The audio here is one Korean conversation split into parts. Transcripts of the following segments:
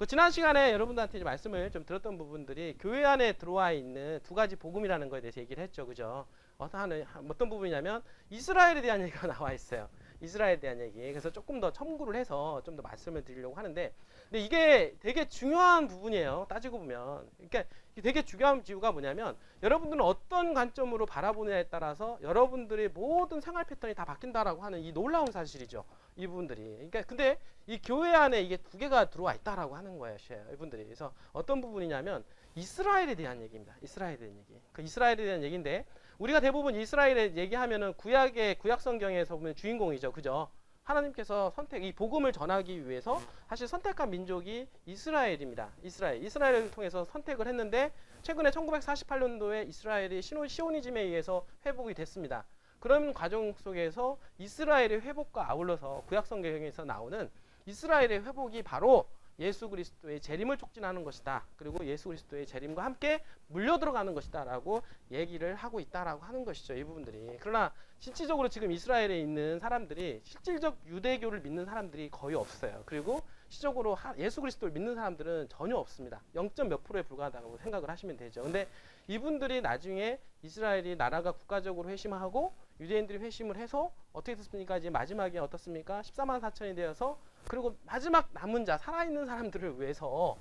그 지난 시간에 여러분들한테 이제 말씀을 좀 들었던 부분들이 교회 안에 들어와 있는 두 가지 복음이라는 거에 대해서 얘기를 했죠. 그죠? 어떤 부분이냐면 이스라엘에 대한 얘기가 나와 있어요. 이스라엘에 대한 얘기. 그래서 조금 더 첨구를 해서 좀 더 말씀을 드리려고 하는데, 근데 이게 되게 중요한 부분이에요. 따지고 보면. 그러니까 이게 되게 중요한 이유가 뭐냐면, 여러분들은 어떤 관점으로 바라보느냐에 따라서 여러분들의 모든 생활 패턴이 다 바뀐다라고 하는 이 놀라운 사실이죠. 이 부분들이. 그러니까 근데 이 교회 안에 이게 두 개가 들어와 있다라고 하는 거예요. 이분들이. 그래서 어떤 부분이냐면 이스라엘에 대한 얘기입니다. 이스라엘에 대한 얘기. 그 이스라엘에 대한 얘기인데, 우리가 대부분 이스라엘에 얘기하면은 구약 성경에서 보면 주인공이죠. 그죠? 하나님께서 이 복음을 전하기 위해서 사실 선택한 민족이 이스라엘입니다. 이스라엘을 통해서 선택을 했는데, 최근에 1948년도에 이스라엘이 시오니즘에 의해서 회복이 됐습니다. 그런 과정 속에서 이스라엘의 회복과 아울러서 구약 성경에서 나오는 이스라엘의 회복이 바로 예수 그리스도의 재림을 촉진하는 것이다. 그리고 예수 그리스도의 재림과 함께 물려 들어가는 것이다 라고 얘기를 하고 있다라고 하는 것이죠. 이 부분들이. 그러나 실질적으로 지금 이스라엘에 있는 사람들이 실질적 유대교를 믿는 사람들이 거의 없어요. 그리고 실질적으로 예수 그리스도를 믿는 사람들은 전혀 없습니다. 0. 몇 %에 불과하다고 생각을 하시면 되죠. 근데 이분들이 나중에 이스라엘이 나라가 국가적으로 회심하고 유대인들이 회심을 해서 어떻게 됐습니까? 이제 마지막에 어떻습니까? 14만 4천이 되어서, 그리고 마지막 남은 자, 살아있는 사람들을 위해서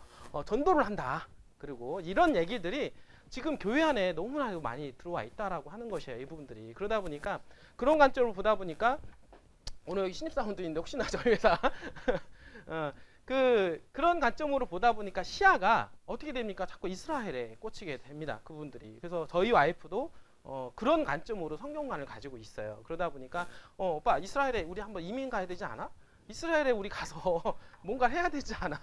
전도를 한다. 그리고 이런 얘기들이 지금 교회 안에 너무나 많이 들어와 있다라고 하는 것이에요. 이 부분들이. 그러다 보니까 그런 관점으로 보다 보니까 오늘 여기 신입사원도 있는데 혹시나 저희 회사 그런 관점으로 보다 보니까 시야가 어떻게 됩니까? 자꾸 이스라엘에 꽂히게 됩니다. 그분들이. 그래서 저희 와이프도 그런 관점으로 성경관을 가지고 있어요. 그러다 보니까 오빠 이스라엘에 우리 한번 이민 가야 되지 않아? 이스라엘에 우리 가서 뭔가를 해야 되지 않아?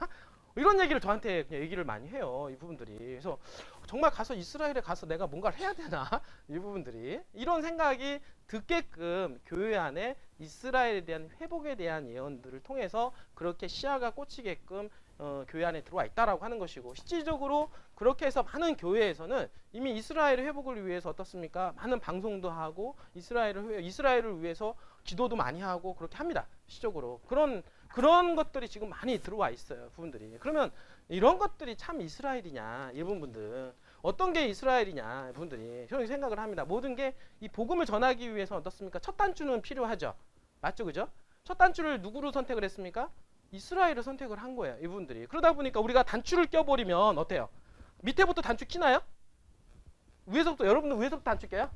이런 얘기를 저한테 그냥 얘기를 많이 해요. 이 부분들이. 그래서 정말 가서 이스라엘에 가서 내가 뭔가를 해야 되나? 이 부분들이. 이런 생각이 듣게끔 교회 안에 이스라엘에 대한 회복에 대한 예언들을 통해서 그렇게 시야가 꽂히게끔 교회 안에 들어와 있다라고 하는 것이고, 실질적으로 그렇게 해서 많은 교회에서는 이미 이스라엘의 회복을 위해서 어떻습니까? 많은 방송도 하고 이스라엘을 위해서 기도도 많이 하고 그렇게 합니다. 실질적으로 그런 것들이 지금 많이 들어와 있어요. 부분들이. 그러면 이런 것들이 참 이스라엘이냐? 일본 분들 어떤 게 이스라엘이냐? 분들이 저는 생각을 합니다. 모든 게 이 복음을 전하기 위해서 어떻습니까? 첫 단추는 필요하죠. 맞죠, 그죠? 첫 단추를 누구로 선택을 했습니까? 이스라엘을 선택을 한 거예요. 이분들이. 그러다 보니까 우리가 단추를 껴버리면 어때요? 밑에부터 단추 끼나요? 여러분들 위에서부터 단추 껴요?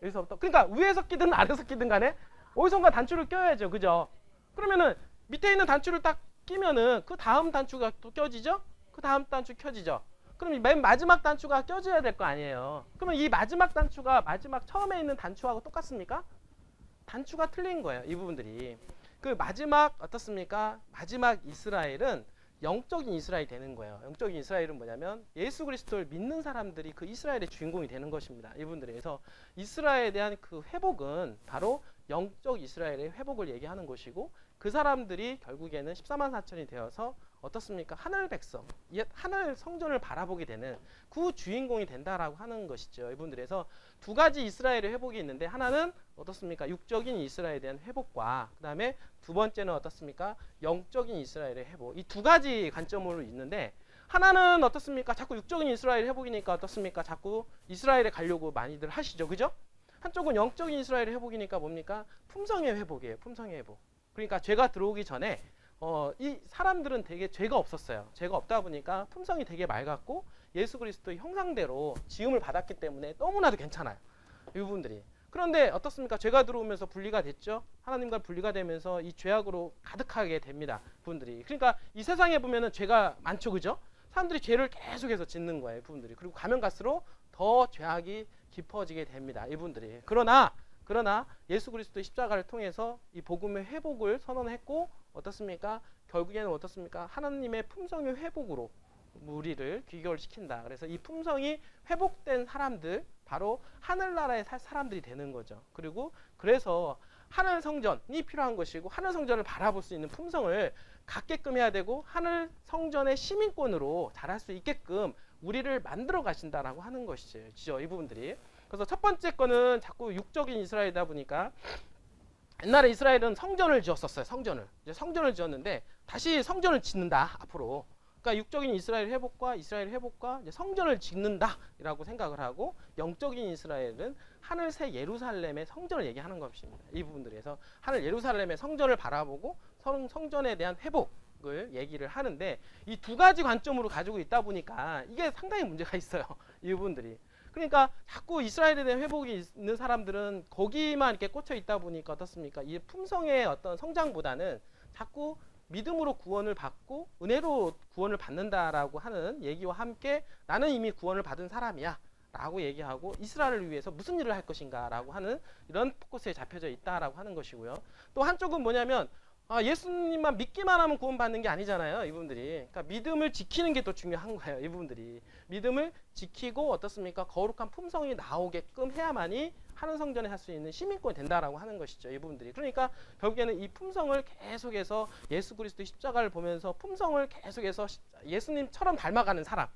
여기서부터. 그러니까 위에서 끼든 아래서 끼든 간에 어디선가 단추를 껴야죠. 그죠? 그러면은 밑에 있는 단추를 딱 끼면은 그 다음 단추가 또 껴지죠? 그 다음 단추 켜지죠? 그럼 맨 마지막 단추가 껴져야 될 거 아니에요. 그러면 이 마지막 단추가 처음에 있는 단추하고 똑같습니까? 단추가 틀린 거예요. 이 부분들이. 그 마지막 어떻습니까? 마지막 이스라엘은 영적인 이스라엘이 되는 거예요. 영적인 이스라엘은 뭐냐면 예수 그리스도를 믿는 사람들이 그 이스라엘의 주인공이 되는 것입니다. 이분들이. 그래서 이스라엘에 대한 그 회복은 바로 영적 이스라엘의 회복을 얘기하는 것이고, 그 사람들이 결국에는 14만 4천이 되어서 어떻습니까? 하늘 백성, 하늘 성전을 바라보게 되는 그 주인공이 된다라고 하는 것이죠. 이분들에서 두 가지 이스라엘의 회복이 있는데, 하나는 어떻습니까? 육적인 이스라엘에 대한 회복과, 그 다음에 두 번째는 어떻습니까? 영적인 이스라엘의 회복. 이 두 가지 관점으로 있는데, 하나는 어떻습니까? 자꾸 육적인 이스라엘 회복이니까 어떻습니까? 자꾸 이스라엘에 가려고 많이들 하시죠. 그죠? 한쪽은 영적인 이스라엘 회복이니까 뭡니까? 품성의 회복이에요. 품성의 회복. 그러니까 죄가 들어오기 전에 이 사람들은 되게 죄가 없었어요. 죄가 없다 보니까 품성이 되게 맑았고 예수 그리스도의 형상대로 지음을 받았기 때문에 너무나도 괜찮아요. 이 부분들이. 그런데 어떻습니까? 죄가 들어오면서 분리가 됐죠. 하나님과 분리가 되면서 이 죄악으로 가득하게 됩니다. 부분들이. 그러니까 이 세상에 보면은 죄가 많죠. 그죠? 사람들이 죄를 계속해서 짓는 거예요. 부분들이. 그리고 가면 갈수록 더 죄악이 깊어지게 됩니다. 이분들이. 그러나 예수 그리스도의 십자가를 통해서 이 복음의 회복을 선언했고, 어떻습니까? 결국에는 어떻습니까? 하나님의 품성의 회복으로 우리를 귀결시킨다. 그래서 이 품성이 회복된 사람들, 바로 하늘나라에 살 사람들이 되는 거죠. 그래서 하늘 성전이 필요한 것이고, 하늘 성전을 바라볼 수 있는 품성을 갖게끔 해야 되고, 하늘 성전의 시민권으로 자랄 수 있게끔 우리를 만들어 가신다라고 하는 것이죠. 이 부분들이. 그래서 첫 번째 거는 자꾸 육적인 이스라엘이다 보니까, 옛날에 이스라엘은 성전을 지었었어요. 성전을 지었는데 다시 성전을 짓는다 앞으로. 그러니까 육적인 이스라엘 회복과 이제 성전을 짓는다라고 생각을 하고, 영적인 이스라엘은 하늘 새 예루살렘의 성전을 얘기하는 것입니다. 이 부분들에서 하늘 예루살렘의 성전을 바라보고 성전에 대한 회복을 얘기를 하는데, 이 두 가지 관점으로 가지고 있다 보니까 이게 상당히 문제가 있어요. 이 부분들이. 그러니까 자꾸 이스라엘에 대한 회복이 있는 사람들은 거기만 이렇게 꽂혀 있다 보니까 어떻습니까? 이 품성의 어떤 성장보다는 자꾸 믿음으로 구원을 받고 은혜로 구원을 받는다라고 하는 얘기와 함께, 나는 이미 구원을 받은 사람이야 라고 얘기하고, 이스라엘을 위해서 무슨 일을 할 것인가 라고 하는 이런 포커스에 잡혀져 있다라고 하는 것이고요. 또 한쪽은 뭐냐면, 예수님만 믿기만 하면 구원받는 게 아니잖아요, 이분들이. 그러니까 믿음을 지키는 게 더 중요한 거예요, 이분들이. 믿음을 지키고 어떻습니까? 거룩한 품성이 나오게끔 해야만이 하늘 성전에 할 수 있는 시민권이 된다라고 하는 것이죠, 이분들이. 그러니까 결국에는 이 품성을 계속해서 예수 그리스도의 십자가를 보면서 품성을 계속해서 예수님처럼 닮아가는 사람,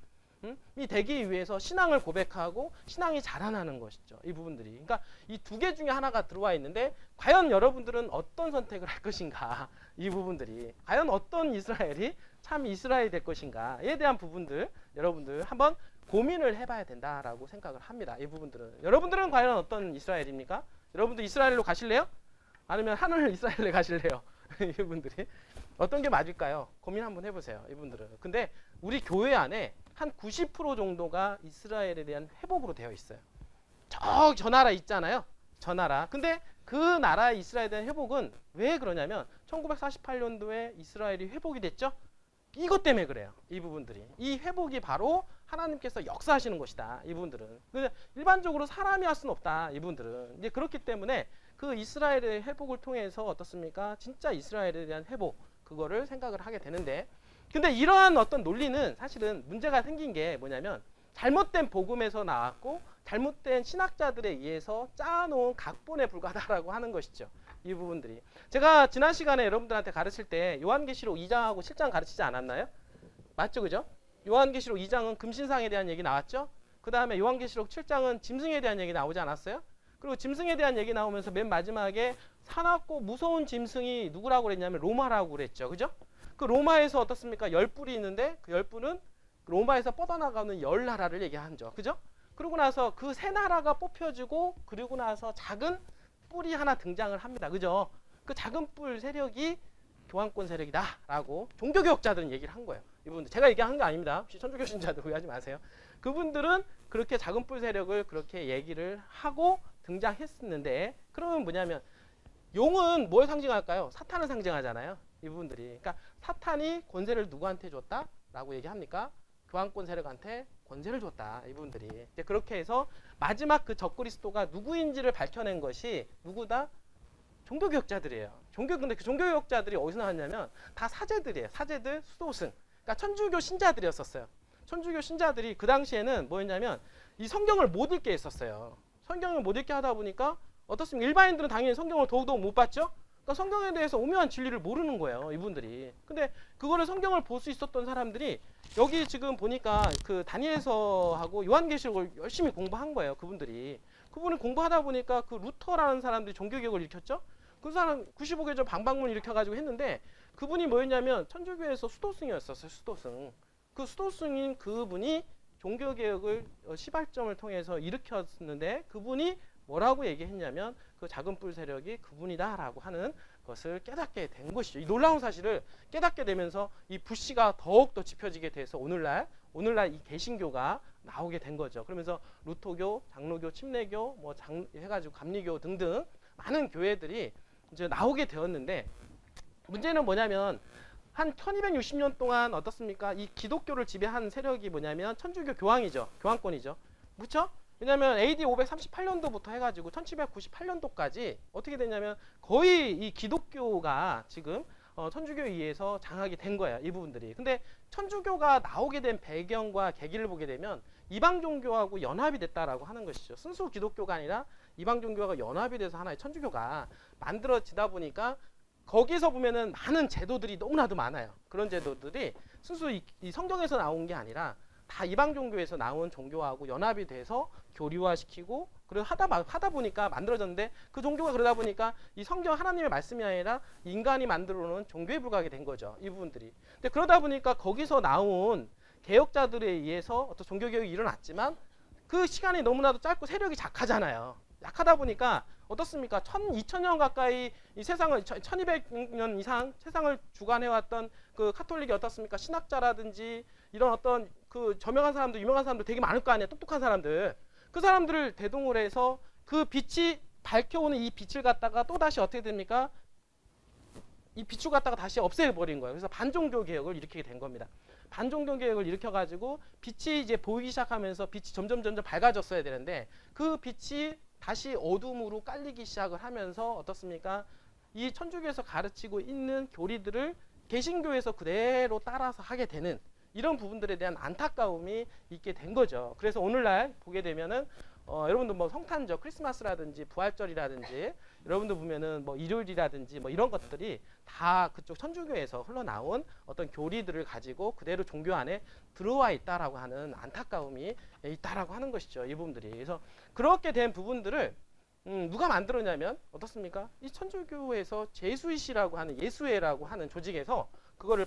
이 되기 위해서 신앙을 고백하고 신앙이 자라나는 것이죠, 이 부분들이. 그러니까 이 두 개 중에 하나가 들어와 있는데, 과연 여러분들은 어떤 선택을 할 것인가, 이 부분들이. 과연 어떤 이스라엘이 참 이스라엘이 될 것인가에 대한 부분들, 여러분들 한번 고민을 해봐야 된다라고 생각을 합니다. 이 부분들은. 여러분들은 과연 어떤 이스라엘입니까? 여러분들 이스라엘로 가실래요? 아니면 하늘 이스라엘에 가실래요? 이분들이 어떤 게 맞을까요? 고민 한번 해보세요, 이분들은. 근데 우리 교회 안에 한 90% 정도가 이스라엘에 대한 회복으로 되어 있어요. 저 나라 있잖아요, 저 나라. 근데 그 나라의 이스라엘에 대한 회복은 왜 그러냐면, 1948년도에 이스라엘이 회복이 됐죠. 이것 때문에 그래요, 이 부분들이. 이 회복이 바로 하나님께서 역사하시는 것이다, 이 부분들은. 근데 일반적으로 사람이 할 수는 없다, 이 부분들은. 이제 그렇기 때문에 그 이스라엘의 회복을 통해서 어떻습니까? 진짜 이스라엘에 대한 회복, 그거를 생각을 하게 되는데, 근데 이러한 어떤 논리는 사실은 문제가 생긴 게 뭐냐면, 잘못된 복음에서 나왔고 잘못된 신학자들에 의해서 짜놓은 각본에 불과하다라고 하는 것이죠, 이 부분들이. 제가 지난 시간에 여러분들한테 가르칠 때 요한계시록 2장하고 7장 가르치지 않았나요? 맞죠, 그죠? 요한계시록 2장은 금신상에 대한 얘기 나왔죠. 그 다음에 요한계시록 7장은 짐승에 대한 얘기 나오지 않았어요? 그리고 짐승에 대한 얘기 나오면서 맨 마지막에 사납고 무서운 짐승이 누구라고 그랬냐면 로마라고 그랬죠, 그죠? 그 로마에서 어떻습니까? 10뿔이 있는데 그 10뿔은 로마에서 뻗어나가는 10나라를 얘기하죠, 그죠? 그러고 나서 그 세 나라가 뽑혀지고, 그리고 나서 작은 뿔이 하나 등장을 합니다, 그죠? 그 작은 뿔 세력이 교황권 세력이다라고 종교개혁자들은 얘기를 한 거예요. 이분들 제가 얘기한 게 아닙니다. 혹시 천주교 신자들 오해하지 마세요. 그분들은 그렇게 작은 뿔 세력을 그렇게 얘기를 하고 등장했었는데, 그러면 뭐냐면, 용은 뭘 상징할까요? 사탄을 상징하잖아요, 이 부분들이. 그러니까 사탄이 권세를 누구한테 줬다라고 얘기합니까? 교황권 세력한테 권세를 줬다, 이 부분들이. 이제 그렇게 해서 마지막 그 적그리스도가 누구인지를 밝혀낸 것이 누구다? 종교개혁자들이에요. 근데 그 종교개혁자들이 어디서 나왔냐면 다 사제들이에요. 사제들, 수도승. 그러니까 천주교 신자들이었었어요. 천주교 신자들이 그 당시에는 뭐였냐면, 이 성경을 못 읽게 했었어요. 성경을 못 읽게 하다 보니까 어떻습니까? 일반인들은 당연히 성경을 더욱더욱 못 봤죠. 그러니까 성경에 대해서 오묘한 진리를 모르는 거예요, 이분들이. 근데 그거를 성경을 볼 수 있었던 사람들이 여기 지금 보니까 그 다니엘서하고 요한계시록을 열심히 공부한 거예요, 그분들이. 그분을 공부하다 보니까 그 루터라는 사람들이 종교개혁을 일으켰죠. 그 사람 95개조 방방문 일으켜가지고 했는데, 그분이 뭐였냐면 천주교에서 수도승이었었어요, 수도승. 그 수도승인 그분이 종교개혁을 시발점을 통해서 일으켰는데, 그분이 뭐라고 얘기했냐면, 그 작은 뿔 세력이 그분이다라고 하는 것을 깨닫게 된 것이죠. 이 놀라운 사실을 깨닫게 되면서 이 불씨가 더욱더 지펴지게 돼서 오늘날 이 개신교가 나오게 된 거죠. 그러면서 루터교, 장로교, 침례교, 해가지고 감리교 등등 많은 교회들이 이제 나오게 되었는데, 문제는 뭐냐면, 한 1260년 동안 어떻습니까? 이 기독교를 지배한 세력이 뭐냐면 천주교 교황이죠. 교황권이죠. 그렇죠? 왜냐하면 AD 538년도부터 해가지고 1798년도까지 어떻게 됐냐면, 거의 이 기독교가 지금 천주교에 의해서 장악이 된 거예요, 이 부분들이. 근데 천주교가 나오게 된 배경과 계기를 보게 되면 이방 종교하고 연합이 됐다라고 하는 것이죠. 순수 기독교가 아니라 이방 종교가 연합이 돼서 하나의 천주교가 만들어지다 보니까, 거기서 보면은 많은 제도들이 너무나도 많아요. 그런 제도들이 순수 이 성경에서 나온 게 아니라 다 이방 종교에서 나온 종교하고 연합이 돼서 교류화시키고, 그리고 하다 보니까 만들어졌는데 그 종교가 그러다 보니까 이 성경 하나님의 말씀이 아니라 인간이 만들어 놓은 종교에 불과하게 된 거죠. 이 부분들이. 근데 그러다 보니까 거기서 나온 개혁자들에 의해서 어떤 종교 개혁이 일어났지만 그 시간이 너무나도 짧고 세력이 약하잖아요. 약하다 보니까 어떻습니까? 2000년 가까이 이 세상을 1200년 이상 세상을 주관해왔던 그 카톨릭이 어떻습니까? 신학자라든지 이런 어떤 그 저명한 사람들, 유명한 사람들 되게 많을 거 아니에요. 똑똑한 사람들. 그 사람들을 대동을 해서 그 빛이 밝혀오는 이 빛을 갖다가 또 다시 어떻게 됩니까? 이 빛을 갖다가 다시 없애버린 거예요. 그래서 반종교 개혁을 일으키게 된 겁니다. 반종교 개혁을 일으켜가지고 빛이 이제 보이기 시작하면서 빛이 점점 밝아졌어야 되는데 그 빛이 다시 어둠으로 깔리기 시작을 하면서 어떻습니까? 이 천주교에서 가르치고 있는 교리들을 개신교에서 그대로 따라서 하게 되는 이런 부분들에 대한 안타까움이 있게 된 거죠. 그래서 오늘날 보게 되면은 여러분들 뭐 성탄절, 크리스마스라든지 부활절이라든지 여러분들 보면은 뭐 일요일이라든지 뭐 이런 것들이 다 그쪽 천주교에서 흘러나온 어떤 교리들을 가지고 그대로 종교 안에 들어와 있다라고 하는 안타까움이 있다라고 하는 것이죠. 이 부분들이. 그래서 그렇게 된 부분들을 누가 만들었냐면 어떻습니까? 이 천주교에서 제수이시라고 하는 예수회라고 하는 조직에서 그거를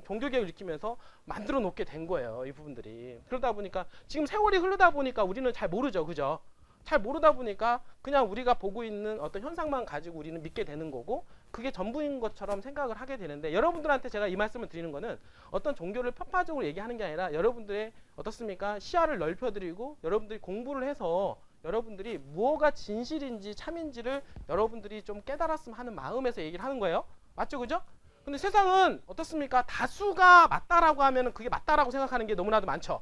종교개혁을 일으키면서 만들어 놓게 된 거예요. 이 부분들이. 그러다 보니까 지금 세월이 흐르다 보니까 우리는 잘 모르죠. 그죠? 잘 모르다 보니까 그냥 우리가 보고 있는 어떤 현상만 가지고 우리는 믿게 되는 거고 그게 전부인 것처럼 생각을 하게 되는데 여러분들한테 제가 이 말씀을 드리는 거는 어떤 종교를 편파적으로 얘기하는 게 아니라 여러분들의 어떻습니까? 시야를 넓혀드리고 여러분들이 공부를 해서 여러분들이 무엇가 진실인지 참인지를 여러분들이 좀 깨달았으면 하는 마음에서 얘기를 하는 거예요. 맞죠? 그죠? 근데 세상은 어떻습니까? 다수가 맞다라고 하면 그게 맞다라고 생각하는 게 너무나도 많죠.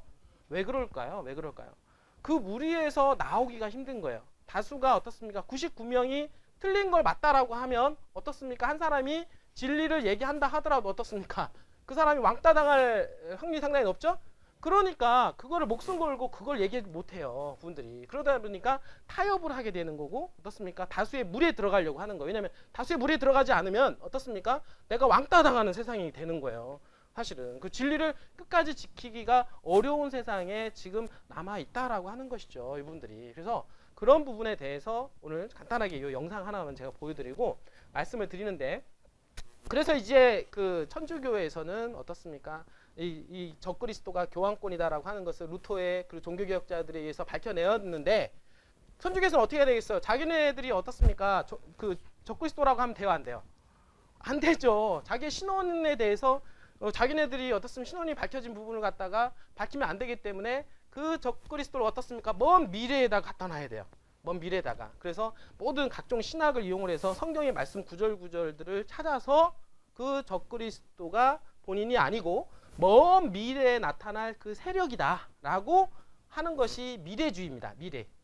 왜 그럴까요? 왜 그럴까요? 그 무리에서 나오기가 힘든 거예요. 다수가 어떻습니까? 99명이 틀린 걸 맞다라고 하면 어떻습니까? 한 사람이 진리를 얘기한다 하더라도 어떻습니까? 그 사람이 왕따 당할 확률이 상당히 높죠? 그러니까 그거를 목숨 걸고 그걸 얘기 못해요. 분들이. 그러다 보니까 타협을 하게 되는 거고 어떻습니까? 다수의 물에 들어가려고 하는 거예요. 왜냐하면 다수의 물에 들어가지 않으면 어떻습니까? 내가 왕따 당하는 세상이 되는 거예요. 사실은 그 진리를 끝까지 지키기가 어려운 세상에 지금 남아있다라고 하는 것이죠. 이분들이. 그래서 그런 부분에 대해서 오늘 간단하게 이 영상 하나만 제가 보여드리고 말씀을 드리는데 그래서 이제 그 천주교에서는 어떻습니까? 이 적그리스도가 교황권이다라고 하는 것을 루터의 그 종교개혁자들에 의해서 밝혀내었는데 천주교에서는 어떻게 해야 되겠어요? 자기네들이 어떻습니까? 그 적그리스도라고 하면 돼요, 안 돼요? 안 되죠. 자기의 신원에 대해서 자기네들이 어떻습니까? 신원이 밝혀진 부분을 갖다가 밝히면 안 되기 때문에 그 적그리스도를 어떻습니까? 먼 미래에다 갖다 놔야 돼요. 먼 미래에다가. 그래서 모든 각종 신학을 이용을 해서 성경의 말씀 구절구절들을 찾아서 그 적그리스도가 본인이 아니고 먼 미래에 나타날 그 세력이다라고 하는 것이 미래주의입니다.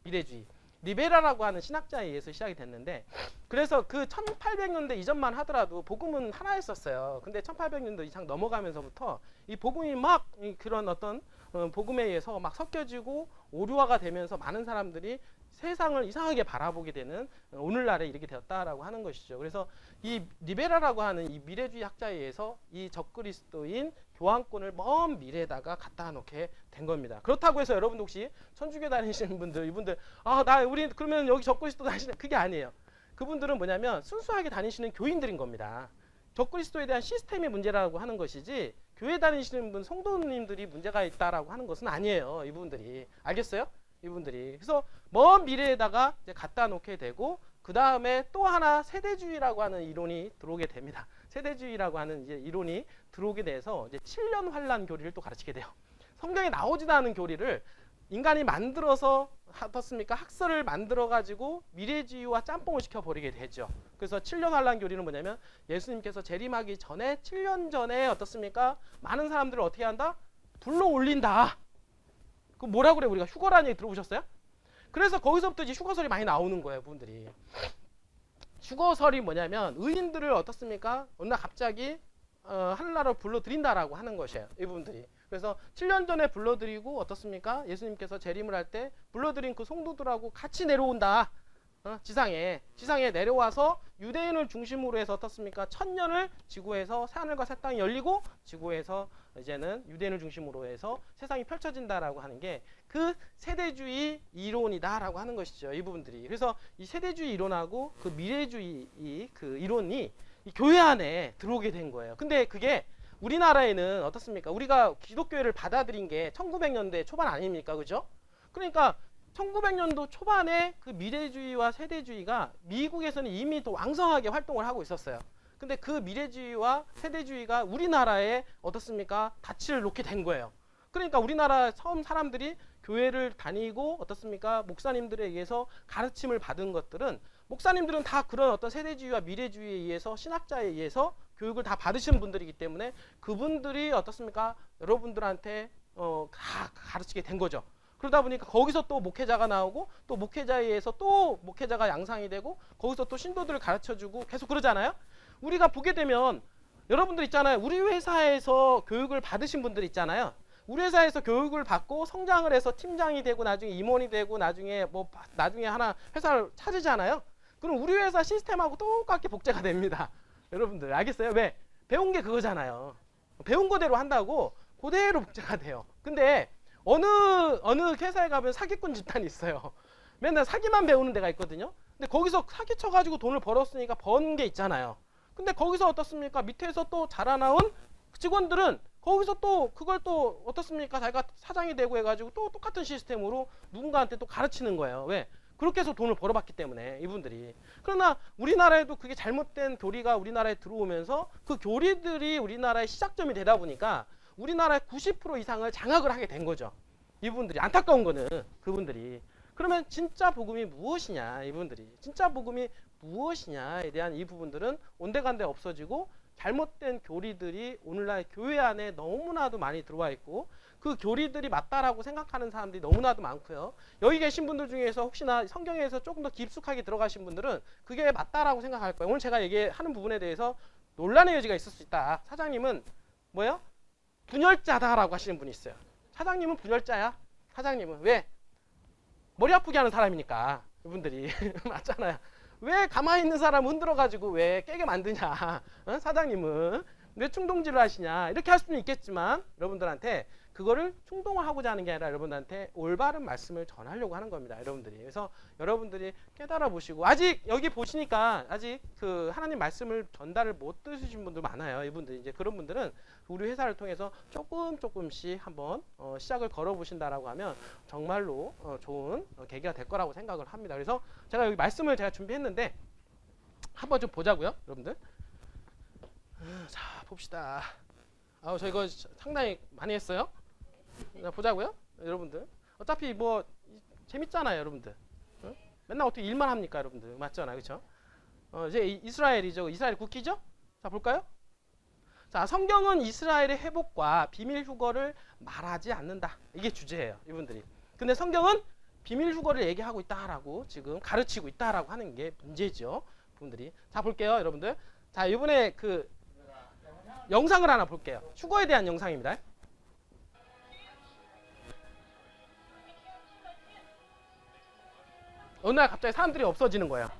미래주의. 리베라라고 하는 신학자에 의해서 시작이 됐는데 그래서 그 1800년대 이전만 하더라도 복음은 하나였었어요. 근데 1800년대 이상 넘어가면서부터 이 복음이 막 그런 어떤 복음에 의해서 막 섞여지고 오류화가 되면서 많은 사람들이 세상을 이상하게 바라보게 되는 오늘날에 이르게 되었다라고 하는 것이죠. 그래서 이 리베라라고 하는 이 미래주의 학자에 의해서 이 적그리스도인 교황권을 먼 미래에다가 갖다 놓게 된 겁니다. 그렇다고 해서 여러분 혹시 천주교 다니시는 분들 이분들 우리 그러면 여기 적그리스도 다니시는 그게 아니에요. 그분들은 뭐냐면 순수하게 다니시는 교인들인 겁니다. 적그리스도에 대한 시스템이 문제라고 하는 것이지 교회 다니시는 분 성도님들이 문제가 있다라고 하는 것은 아니에요. 이분들이 알겠어요? 이분들이 그래서 먼 미래에다가 이제 갖다 놓게 되고 그 다음에 또 하나 세대주의라고 하는 이론이 들어오게 됩니다. 세대주의라고 하는 이제 이론이 들어오게 돼서 이제 7년 환란 교리를 또 가르치게 돼요. 성경에 나오지도 않은 교리를 인간이 만들어서 어떻습니까? 학설을 만들어 가지고 미래주의와 짬뽕을 시켜 버리게 되죠. 그래서 7년 환란 교리는 뭐냐면 예수님께서 재림하기 전에 7년 전에 어떻습니까? 많은 사람들을 어떻게 한다? 불러 올린다. 그 뭐라고 그래? 우리가 휴거라는 얘기 들어보셨어요? 그래서 거기서부터 이제 휴거설이 많이 나오는 거예요, 분들이. 휴거설이 뭐냐면 의인들을 어떻습니까? 어느 날 갑자기 하늘나라로 불러들인다라고 하는 것이에요, 이분들이. 그래서 7년 전에 불러들이고 어떻습니까? 예수님께서 재림을 할 때 불러들인 그 성도들하고 같이 내려온다. 지상에 내려와서 유대인을 중심으로 해서 어떻습니까? 천년을 지구에서 새하늘과 새 땅이 열리고 지구에서 이제는 유대인을 중심으로 해서 세상이 펼쳐진다라고 하는 게 그 세대주의 이론이다라고 하는 것이죠. 이 부분들이. 그래서 이 세대주의 이론하고 그 미래주의 그 이론이 이 교회 안에 들어오게 된 거예요. 근데 그게 우리나라에는 어떻습니까? 우리가 기독교회를 받아들인 게 1900년대 초반 아닙니까? 그죠? 그러니까 1900년도 초반에 그 미래주의와 세대주의가 미국에서는 이미 더 왕성하게 활동을 하고 있었어요. 근데 그 미래주의와 세대주의가 우리나라에 어떻습니까? 닻을 놓게 된 거예요. 그러니까 우리나라 처음 사람들이 교회를 다니고 어떻습니까? 목사님들에 의해서 가르침을 받은 것들은 목사님들은 다 그런 어떤 세대주의와 미래주의에 의해서 신학자에 의해서 교육을 다 받으신 분들이기 때문에 그분들이 어떻습니까? 여러분들한테 다 가르치게 된 거죠. 그러다 보니까 거기서 또 목회자가 나오고 또 목회자에 의해서 또 목회자가 양상이 되고 거기서 또 신도들을 가르쳐주고 계속 그러잖아요. 우리가 보게 되면 여러분들 있잖아요. 우리 회사에서 교육을 받으신 분들 있잖아요. 우리 회사에서 교육을 받고 성장을 해서 팀장이 되고 나중에 임원이 되고 나중에 나중에 하나 회사를 차리잖아요. 그럼 우리 회사 시스템하고 똑같게 복제가 됩니다. 여러분들 알겠어요? 왜? 배운 게 그거잖아요. 배운 거대로 한다고 그대로 복제가 돼요. 근데 어느 회사에 가면 사기꾼 집단이 있어요. 맨날 사기만 배우는 데가 있거든요. 근데 거기서 사기 쳐가지고 돈을 벌었으니까 번 게 있잖아요. 근데 거기서 어떻습니까? 밑에서 또 자라나온 직원들은 거기서 또 그걸 또 어떻습니까? 자기가 사장이 되고 해가지고 또 똑같은 시스템으로 누군가한테 또 가르치는 거예요. 왜? 그렇게 해서 돈을 벌어봤기 때문에 이분들이. 그러나 우리나라에도 그게 잘못된 교리가 우리나라에 들어오면서 그 교리들이 우리나라의 시작점이 되다 보니까 우리나라의 90% 이상을 장악을 하게 된 거죠. 이분들이. 안타까운 거는 그분들이. 그러면 진짜 복음이 무엇이냐, 이분들이. 진짜 복음이 무엇이냐에 대한 이 부분들은 온데간데 없어지고 잘못된 교리들이 오늘날 교회 안에 너무나도 많이 들어와 있고 그 교리들이 맞다라고 생각하는 사람들이 너무나도 많고요. 여기 계신 분들 중에서 혹시나 성경에서 조금 더 깊숙하게 들어가신 분들은 그게 맞다라고 생각할 거예요. 오늘 제가 얘기하는 부분에 대해서 논란의 여지가 있을 수 있다. 사장님은 뭐예요? 분열자다라고 하시는 분이 있어요. 사장님은 분열자야. 사장님은 왜? 머리 아프게 하는 사람이니까. 이분들이 맞잖아요. 왜 가만히 있는 사람 흔들어가지고 왜 깨게 만드냐. 사장님은 왜 충동질을 하시냐. 이렇게 할 수는 있겠지만 여러분들한테 그거를 충동을 하고자 하는 게 아니라 여러분들한테 올바른 말씀을 전하려고 하는 겁니다. 여러분들이. 그래서 여러분들이 깨달아 보시고 아직 여기 보시니까 아직 그 하나님 말씀을 전달을 못 들으신 분들 많아요. 이분들이. 이제 그런 분들은 우리 회사를 통해서 조금씩 한번 시작을 걸어 보신다라고 하면 정말로 좋은 계기가 될 거라고 생각을 합니다. 그래서 제가 여기 말씀을 제가 준비했는데 한번 좀 보자고요. 여러분들. 자, 봅시다. 저 이거 상당히 많이 했어요. 보자고요. 여러분들. 어차피 뭐 재밌잖아요. 여러분들. 맨날 어떻게 일만 합니까? 여러분들. 맞잖아요. 그렇죠? 이제 이스라엘이죠. 이스라엘 국기죠? 자, 볼까요? 자, 성경은 이스라엘의 회복과 비밀 휴거를 말하지 않는다. 이게 주제예요. 이분들이. 근데 성경은 비밀 휴거를 얘기하고 있다라고 지금 가르치고 있다라고 하는 게 문제죠. 분들이. 자, 볼게요. 여러분들. 자, 이번에 그 영상을 하나 볼게요. 휴거에 대한 영상입니다. 어느 날 갑자기 사람들이 없어지는 거예요.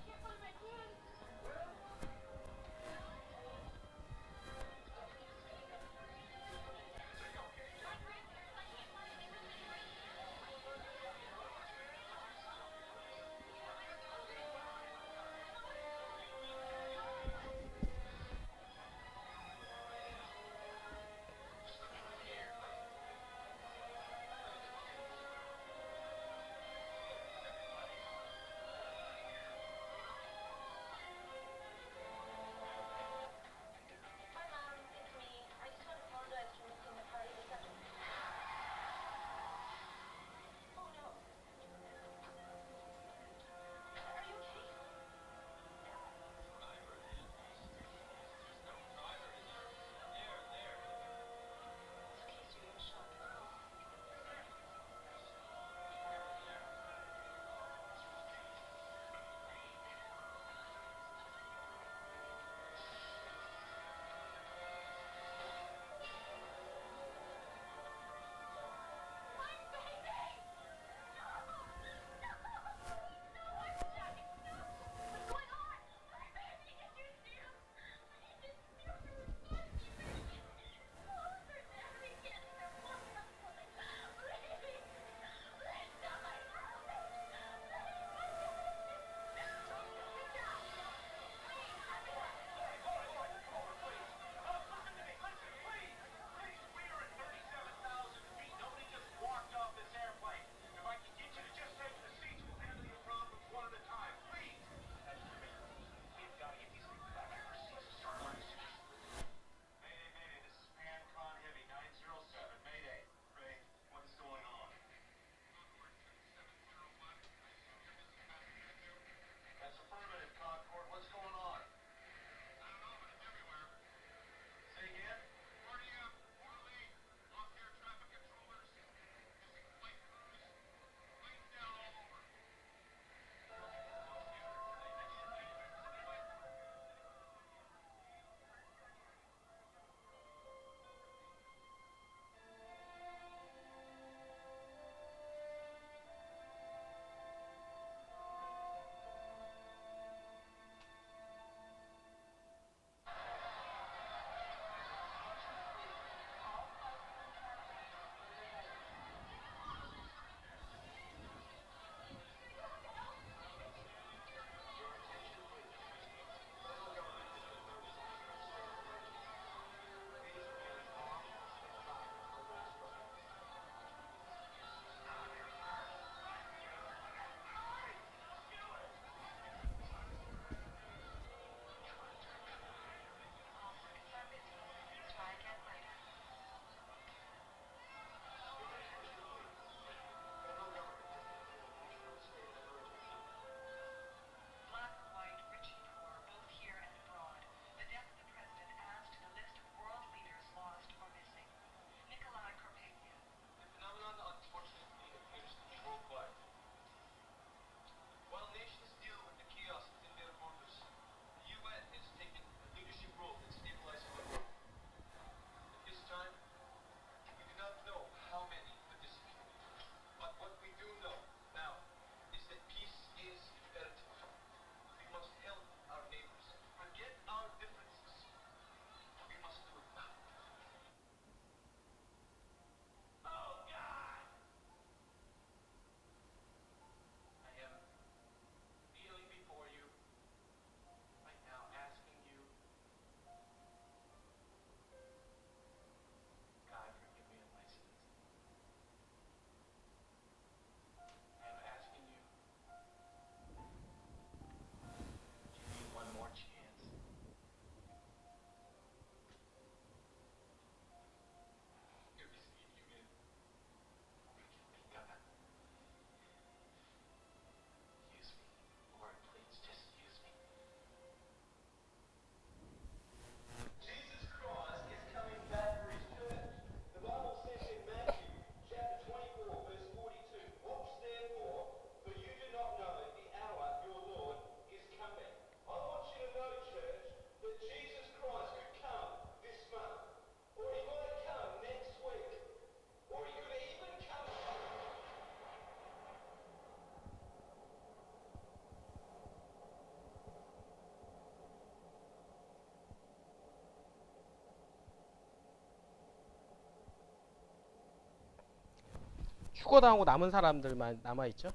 휴거 당하고 남은 사람들만 남아 있죠.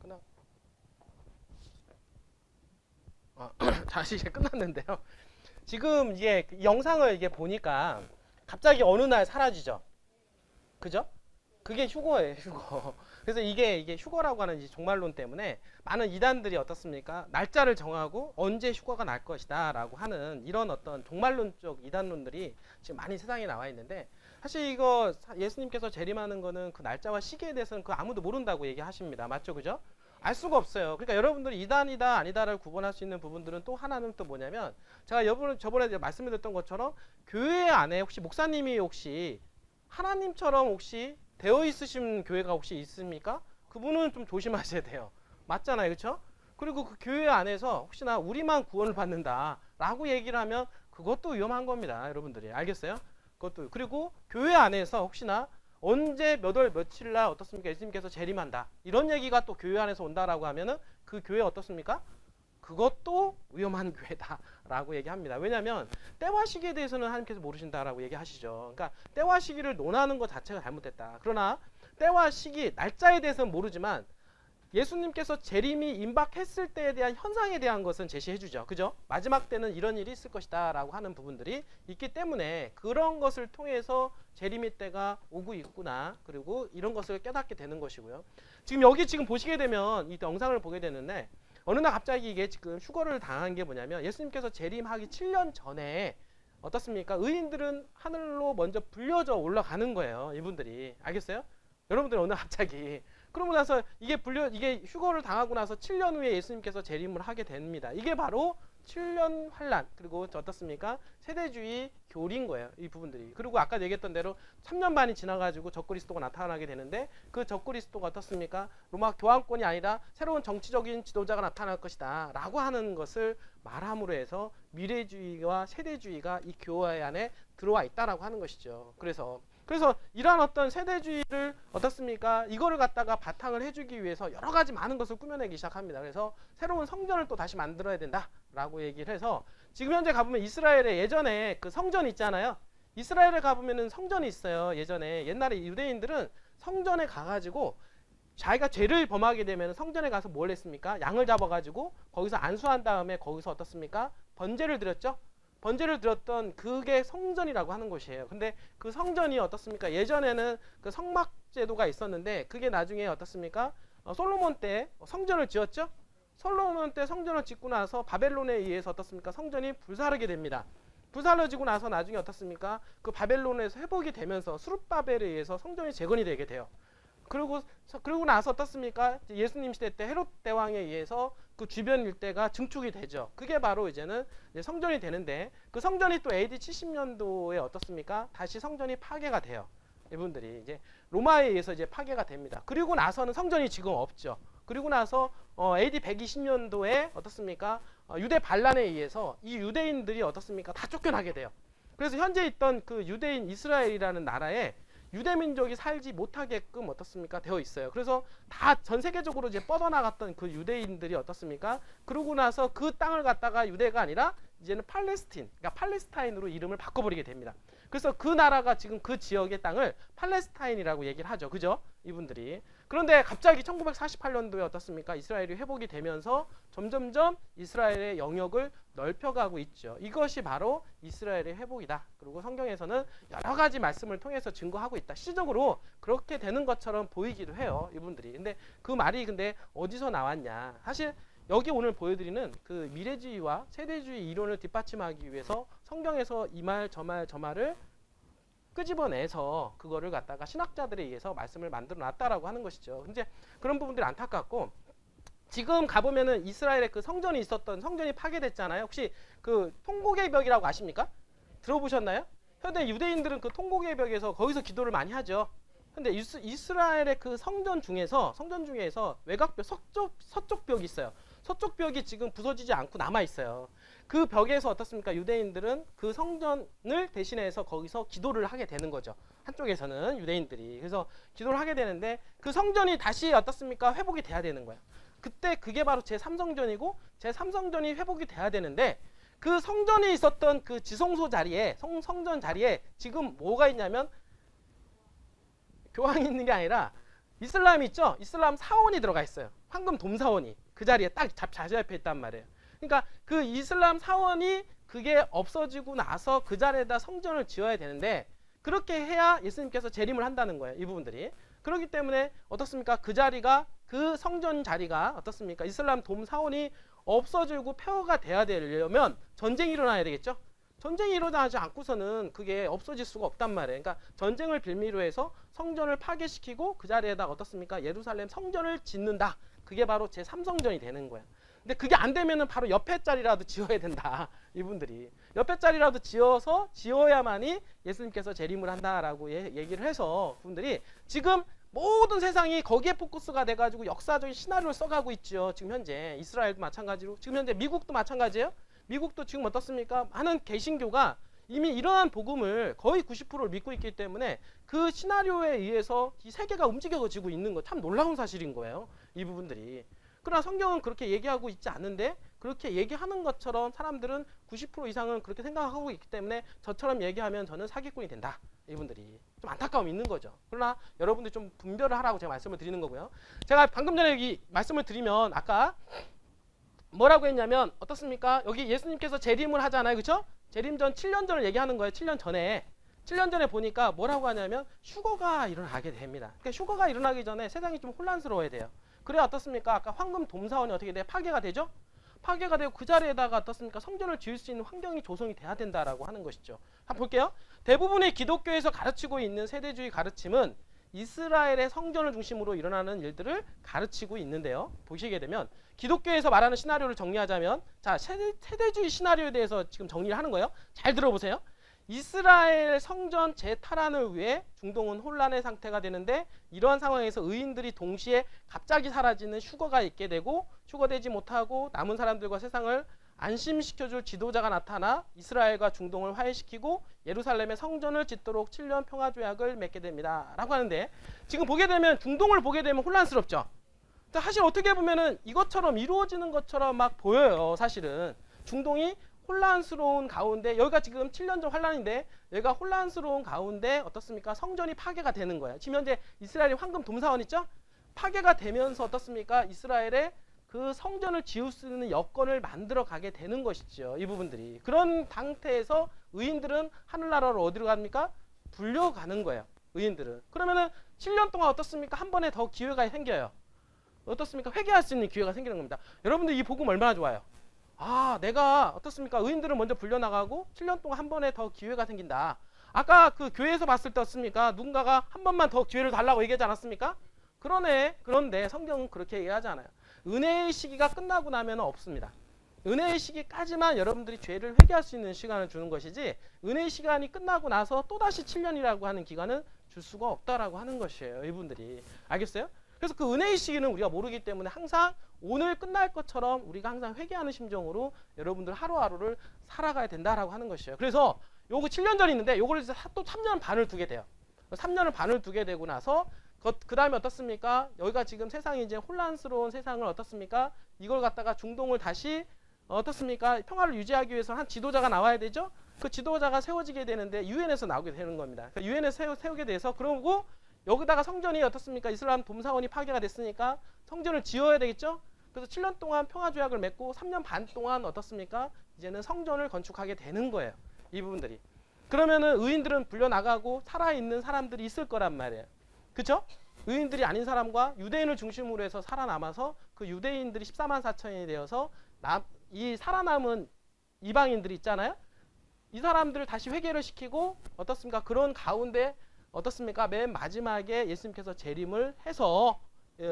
끝나. 다시 이제 끝났는데요. 지금 이게 영상을 이게 보니까 갑자기 어느 날 사라지죠. 그죠? 그게 휴거예요, 휴거. 그래서 이게 휴거라고 하는 이 종말론 때문에 많은 이단들이 어떻습니까? 날짜를 정하고 언제 휴거가 날 것이다라고 하는 이런 어떤 종말론적 이단론들이 지금 많이 세상에 나와 있는데, 사실 이거 예수님께서 재림하는 거는 그 날짜와 시기에 대해서는 그 아무도 모른다고 얘기하십니다. 맞죠, 그죠? 알 수가 없어요. 그러니까 여러분들이 이단이다 아니다를 구분할 수 있는 부분들은 또 하나는 또 뭐냐면, 제가 저번에 말씀드렸던 것처럼 교회 안에 혹시 목사님이 혹시 하나님처럼 혹시 되어 있으신 교회가 혹시 있습니까? 그분은 좀 조심하셔야 돼요. 맞잖아요, 그렇죠? 그리고 그 교회 안에서 혹시나 우리만 구원을 받는다라고 얘기를 하면 그것도 위험한 겁니다, 여러분들이. 알겠어요? 그것도. 그리고 교회 안에서 혹시나 언제 몇 월 며칠 날 어떻습니까? 예수님께서 재림한다, 이런 얘기가 또 교회 안에서 온다라고 하면은 그 교회 어떻습니까? 그것도 위험한 교회다라고 얘기합니다. 왜냐하면 때와 시기에 대해서는 하나님께서 모르신다라고 얘기하시죠. 그러니까 때와 시기를 논하는 것 자체가 잘못됐다. 그러나 때와 시기, 날짜에 대해서는 모르지만 예수님께서 재림이 임박했을 때에 대한 현상에 대한 것은 제시해 주죠. 그죠? 마지막 때는 이런 일이 있을 것이다 라고 하는 부분들이 있기 때문에 그런 것을 통해서 재림의 때가 오고 있구나, 그리고 이런 것을 깨닫게 되는 것이고요. 지금 여기 지금 보시게 되면 이 영상을 보게 되는데, 어느 날 갑자기 이게 지금 휴거를 당한 게 뭐냐면, 예수님께서 재림하기 7년 전에 어떻습니까? 의인들은 하늘로 먼저 불려져 올라가는 거예요, 이분들이. 알겠어요? 여러분들 어느 날 갑자기 그러고 나서 이게 휴거를 당하고 나서 7년 후에 예수님께서 재림을 하게 됩니다. 이게 바로 7년 환란, 그리고 어떻습니까? 세대주의 교리인 거예요, 이 부분들이. 그리고 아까 얘기했던 대로 3년 반이 지나가지고 적그리스도가 나타나게 되는데, 그 적그리스도가 어떻습니까? 로마 교황권이 아니라 새로운 정치적인 지도자가 나타날 것이다 라고 하는 것을 말함으로 해서 미래주의와 세대주의가 이 교회 안에 들어와 있다라고 하는 것이죠. 그래서 이러한 어떤 세대주의를 어떻습니까? 이거를 갖다가 바탕을 해주기 위해서 여러 가지 많은 것을 꾸며내기 시작합니다. 그래서 새로운 성전을 또 다시 만들어야 된다라고 얘기를 해서, 지금 현재 가보면 이스라엘에 예전에 그 성전 있잖아요. 이스라엘에 가보면은 성전이 있어요. 옛날에 유대인들은 성전에 가가지고 자기가 죄를 범하게 되면 성전에 가서 뭘 했습니까? 양을 잡아가지고 거기서 안수한 다음에 거기서 어떻습니까? 번제를 드렸죠. 번제를 드렸던 그게 성전이라고 하는 곳이에요. 근데 그 성전이 어떻습니까? 예전에는 그 성막 제도가 있었는데, 그게 나중에 어떻습니까? 솔로몬 때 성전을 지었죠. 솔로몬 때 성전을 짓고 나서 바벨론에 의해서 어떻습니까? 성전이 불사르게 됩니다. 불사르지고 나서 나중에 어떻습니까? 그 바벨론에서 회복이 되면서 수룹바벨에 의해서 성전이 재건이 되게 돼요. 그리고 나서 어떻습니까? 예수님 시대 때 헤롯 대왕에 의해서 그 주변 일대가 증축이 되죠. 그게 바로 이제는 성전이 되는데, 그 성전이 또 AD 70년도에 어떻습니까? 다시 성전이 파괴가 돼요. 이분들이 이제 로마에 의해서 이제 파괴가 됩니다. 그리고 나서는 성전이 지금 없죠. 그리고 나서 AD 120년도에 어떻습니까? 유대 반란에 의해서 이 유대인들이 어떻습니까? 다 쫓겨나게 돼요. 그래서 현재 있던 그 유대인 이스라엘이라는 나라에 유대민족이 살지 못하게끔 어떻습니까? 되어 있어요. 그래서 다 전 세계적으로 이제 뻗어나갔던 그 유대인들이 어떻습니까? 그러고 나서 그 땅을 갖다가 유대가 아니라 이제는 그러니까 팔레스타인으로 이름을 바꿔버리게 됩니다. 그래서 그 나라가 지금 그 지역의 땅을 팔레스타인이라고 얘기를 하죠. 그죠? 이분들이. 그런데 갑자기 1948년도에 어떻습니까? 이스라엘이 회복이 되면서 점점점 이스라엘의 영역을 넓혀가고 있죠. 이것이 바로 이스라엘의 회복이다. 그리고 성경에서는 여러 가지 말씀을 통해서 증거하고 있다. 시적으로 그렇게 되는 것처럼 보이기도 해요, 이분들이. 근데 그 말이 근데 어디서 나왔냐? 사실 여기 오늘 보여드리는 그 미래주의와 세대주의 이론을 뒷받침하기 위해서 성경에서 이 말 저 말을 끄집어내서 그거를 갖다가 신학자들에 의해서 말씀을 만들어 놨다라고 하는 것이죠. 근데 그런 부분들이 안타깝고, 지금 가보면은 이스라엘에 그 성전이 있었던 성전이 파괴됐잖아요. 혹시 그 통곡의 벽이라고 아십니까? 들어보셨나요? 현대 유대인들은 그 통곡의 벽에서 거기서 기도를 많이 하죠. 근데 이스라엘의 그 성전 중에서 외곽벽 서쪽 벽이 있어요. 서쪽 벽이 지금 부서지지 않고 남아 있어요. 그 벽에서 어떻습니까? 유대인들은 그 성전을 대신해서 거기서 기도를 하게 되는 거죠. 한쪽에서는 유대인들이. 그래서 기도를 하게 되는데, 그 성전이 다시 어떻습니까? 회복이 돼야 되는 거예요. 그때 그게 바로 제3성전이고 제3성전이 회복이 돼야 되는데, 그 성전이 있었던 그 지성소 자리에 성전 자리에 지금 뭐가 있냐면 교황이 있는 게 아니라 이슬람 있죠? 이슬람 사원이 들어가 있어요. 황금 돔사원이 그 자리에 딱 자주 옆에 있단 말이에요. 그러니까 그 이슬람 사원이 그게 없어지고 나서 그 자리에다 성전을 지어야 되는데 그렇게 해야 예수님께서 재림을 한다는 거예요. 이 부분들이. 그렇기 때문에 어떻습니까? 그 자리가 그 성전 자리가 어떻습니까? 이슬람 돔 사원이 없어지고 폐허가 돼야 되려면 전쟁이 일어나야 되겠죠? 전쟁이 일어나지 않고서는 그게 없어질 수가 없단 말이에요. 그러니까 전쟁을 빌미로 해서 성전을 파괴시키고 그 자리에다 어떻습니까? 예루살렘 성전을 짓는다. 그게 바로 제3성전이 되는 거예요. 근데 그게 안 되면은 바로 옆에 자리라도 지어야 된다. 이분들이. 옆에 자리라도 지어야만이 예수님께서 재림을 한다라고 얘기를 해서 분들이 지금 모든 세상이 거기에 포커스가 돼가지고 역사적인 시나리오를 써가고 있죠. 지금 현재 이스라엘도 마찬가지로 지금 현재 미국도 마찬가지예요. 미국도 지금 어떻습니까? 많은 개신교가 이미 이러한 복음을 거의 90%를 믿고 있기 때문에 그 시나리오에 의해서 이 세계가 움직여지고 있는 거 참 놀라운 사실인 거예요. 이 부분들이. 그러나 성경은 그렇게 얘기하고 있지 않는데 그렇게 얘기하는 것처럼 사람들은 90% 이상은 그렇게 생각하고 있기 때문에 저처럼 얘기하면 저는 사기꾼이 된다. 이분들이 좀 안타까움이 있는 거죠. 그러나 여러분들 좀 분별을 하라고 제가 말씀을 드리는 거고요. 제가 방금 전에 여기 말씀을 드리면 아까 뭐라고 했냐면 어떻습니까? 여기 예수님께서 재림을 하잖아요. 그렇죠? 재림 전 7년 전을 얘기하는 거예요. 7년 전에 보니까 뭐라고 하냐면 휴거가 일어나게 됩니다. 그러니까 휴거가 일어나기 전에 세상이 좀 혼란스러워야 돼요. 그래 어떻습니까? 아까 황금 돔사원이 어떻게 돼? 파괴가 되죠? 파괴가 되고 그 자리에다가 어떻습니까? 성전을 지을 수 있는 환경이 조성이 돼야 된다라고 하는 것이죠. 한번 볼게요. 대부분의 기독교에서 가르치고 있는 세대주의 가르침은 이스라엘의 성전을 중심으로 일어나는 일들을 가르치고 있는데요. 보시게 되면 기독교에서 말하는 시나리오를 정리하자면 자 세대주의 시나리오에 대해서 지금 정리를 하는 거예요. 잘 들어보세요. 이스라엘 성전 재탈환을 위해 중동은 혼란의 상태가 되는데 이러한 상황에서 의인들이 동시에 갑자기 사라지는 휴거가 있게 되고 휴거되지 못하고 남은 사람들과 세상을 안심시켜줄 지도자가 나타나 이스라엘과 중동을 화해시키고 예루살렘의 성전을 짓도록 7년 평화조약을 맺게 됩니다. 라고 하는데 지금 보게 되면 중동을 보게 되면 혼란스럽죠. 사실 어떻게 보면은 이것처럼 이루어지는 것처럼 막 보여요. 사실은 중동이 혼란스러운 가운데 여기가 지금 7년 전 환란인데 여기가 혼란스러운 가운데 어떻습니까? 성전이 파괴가 되는 거예요. 지금 현재 이스라엘이 황금 돔사원 있죠? 파괴가 되면서 어떻습니까? 이스라엘의 그 성전을 지을 수 있는 여건을 만들어 가게 되는 것이죠. 이 부분들이. 그런 상태에서 의인들은 하늘나라로 어디로 갑니까? 불려가는 거예요. 의인들은. 그러면은 7년 동안 어떻습니까? 한 번에 더 기회가 생겨요. 어떻습니까? 회개할 수 있는 기회가 생기는 겁니다. 여러분들 이 복음 얼마나 좋아요? 아, 내가 어떻습니까? 의인들은 먼저 불려나가고 7년 동안 한 번에 더 기회가 생긴다. 아까 그 교회에서 봤을 때 어떻습니까? 누군가가 한 번만 더 기회를 달라고 얘기하지 않았습니까? 그런데 성경은 그렇게 얘기하지 않아요. 은혜의 시기가 끝나고 나면 없습니다. 은혜의 시기까지만 여러분들이 죄를 회개할 수 있는 시간을 주는 것이지 은혜의 시간이 끝나고 나서 또다시 7년이라고 하는 기간은 줄 수가 없다라고 하는 것이에요. 이분들이. 알겠어요? 그래서 그 은혜의 시기는 우리가 모르기 때문에 항상 오늘 끝날 것처럼 우리가 항상 회개하는 심정으로 여러분들 하루하루를 살아가야 된다라고 하는 것이에요. 그래서 요거 7년 전이 있는데 요거를 또 3년 반을 두게 돼요. 3년을 반을 두게 되고 나서 그 다음에 어떻습니까? 여기가 지금 세상이 이제 혼란스러운 세상을 어떻습니까? 이걸 갖다가 중동을 다시 어떻습니까? 평화를 유지하기 위해서 한 지도자가 나와야 되죠? 그 지도자가 세워지게 되는데 유엔에서 나오게 되는 겁니다. 그러니까 유엔에서 세우게 돼서 그러고 여기다가 성전이 어떻습니까? 이슬람 돔사원이 파괴가 됐으니까 성전을 지어야 되겠죠? 그래서 7년 동안 평화조약을 맺고 3년 반 동안 어떻습니까? 이제는 성전을 건축하게 되는 거예요. 이 부분들이. 그러면은 의인들은 불려나가고 살아있는 사람들이 있을 거란 말이에요. 그렇죠? 의인들이 아닌 사람과 유대인을 중심으로 해서 살아남아서 그 유대인들이 14만 4천이 되어서 이 살아남은 이방인들이 있잖아요. 이 사람들을 다시 회개를 시키고 어떻습니까? 그런 가운데 어떻습니까? 맨 마지막에 예수님께서 재림을 해서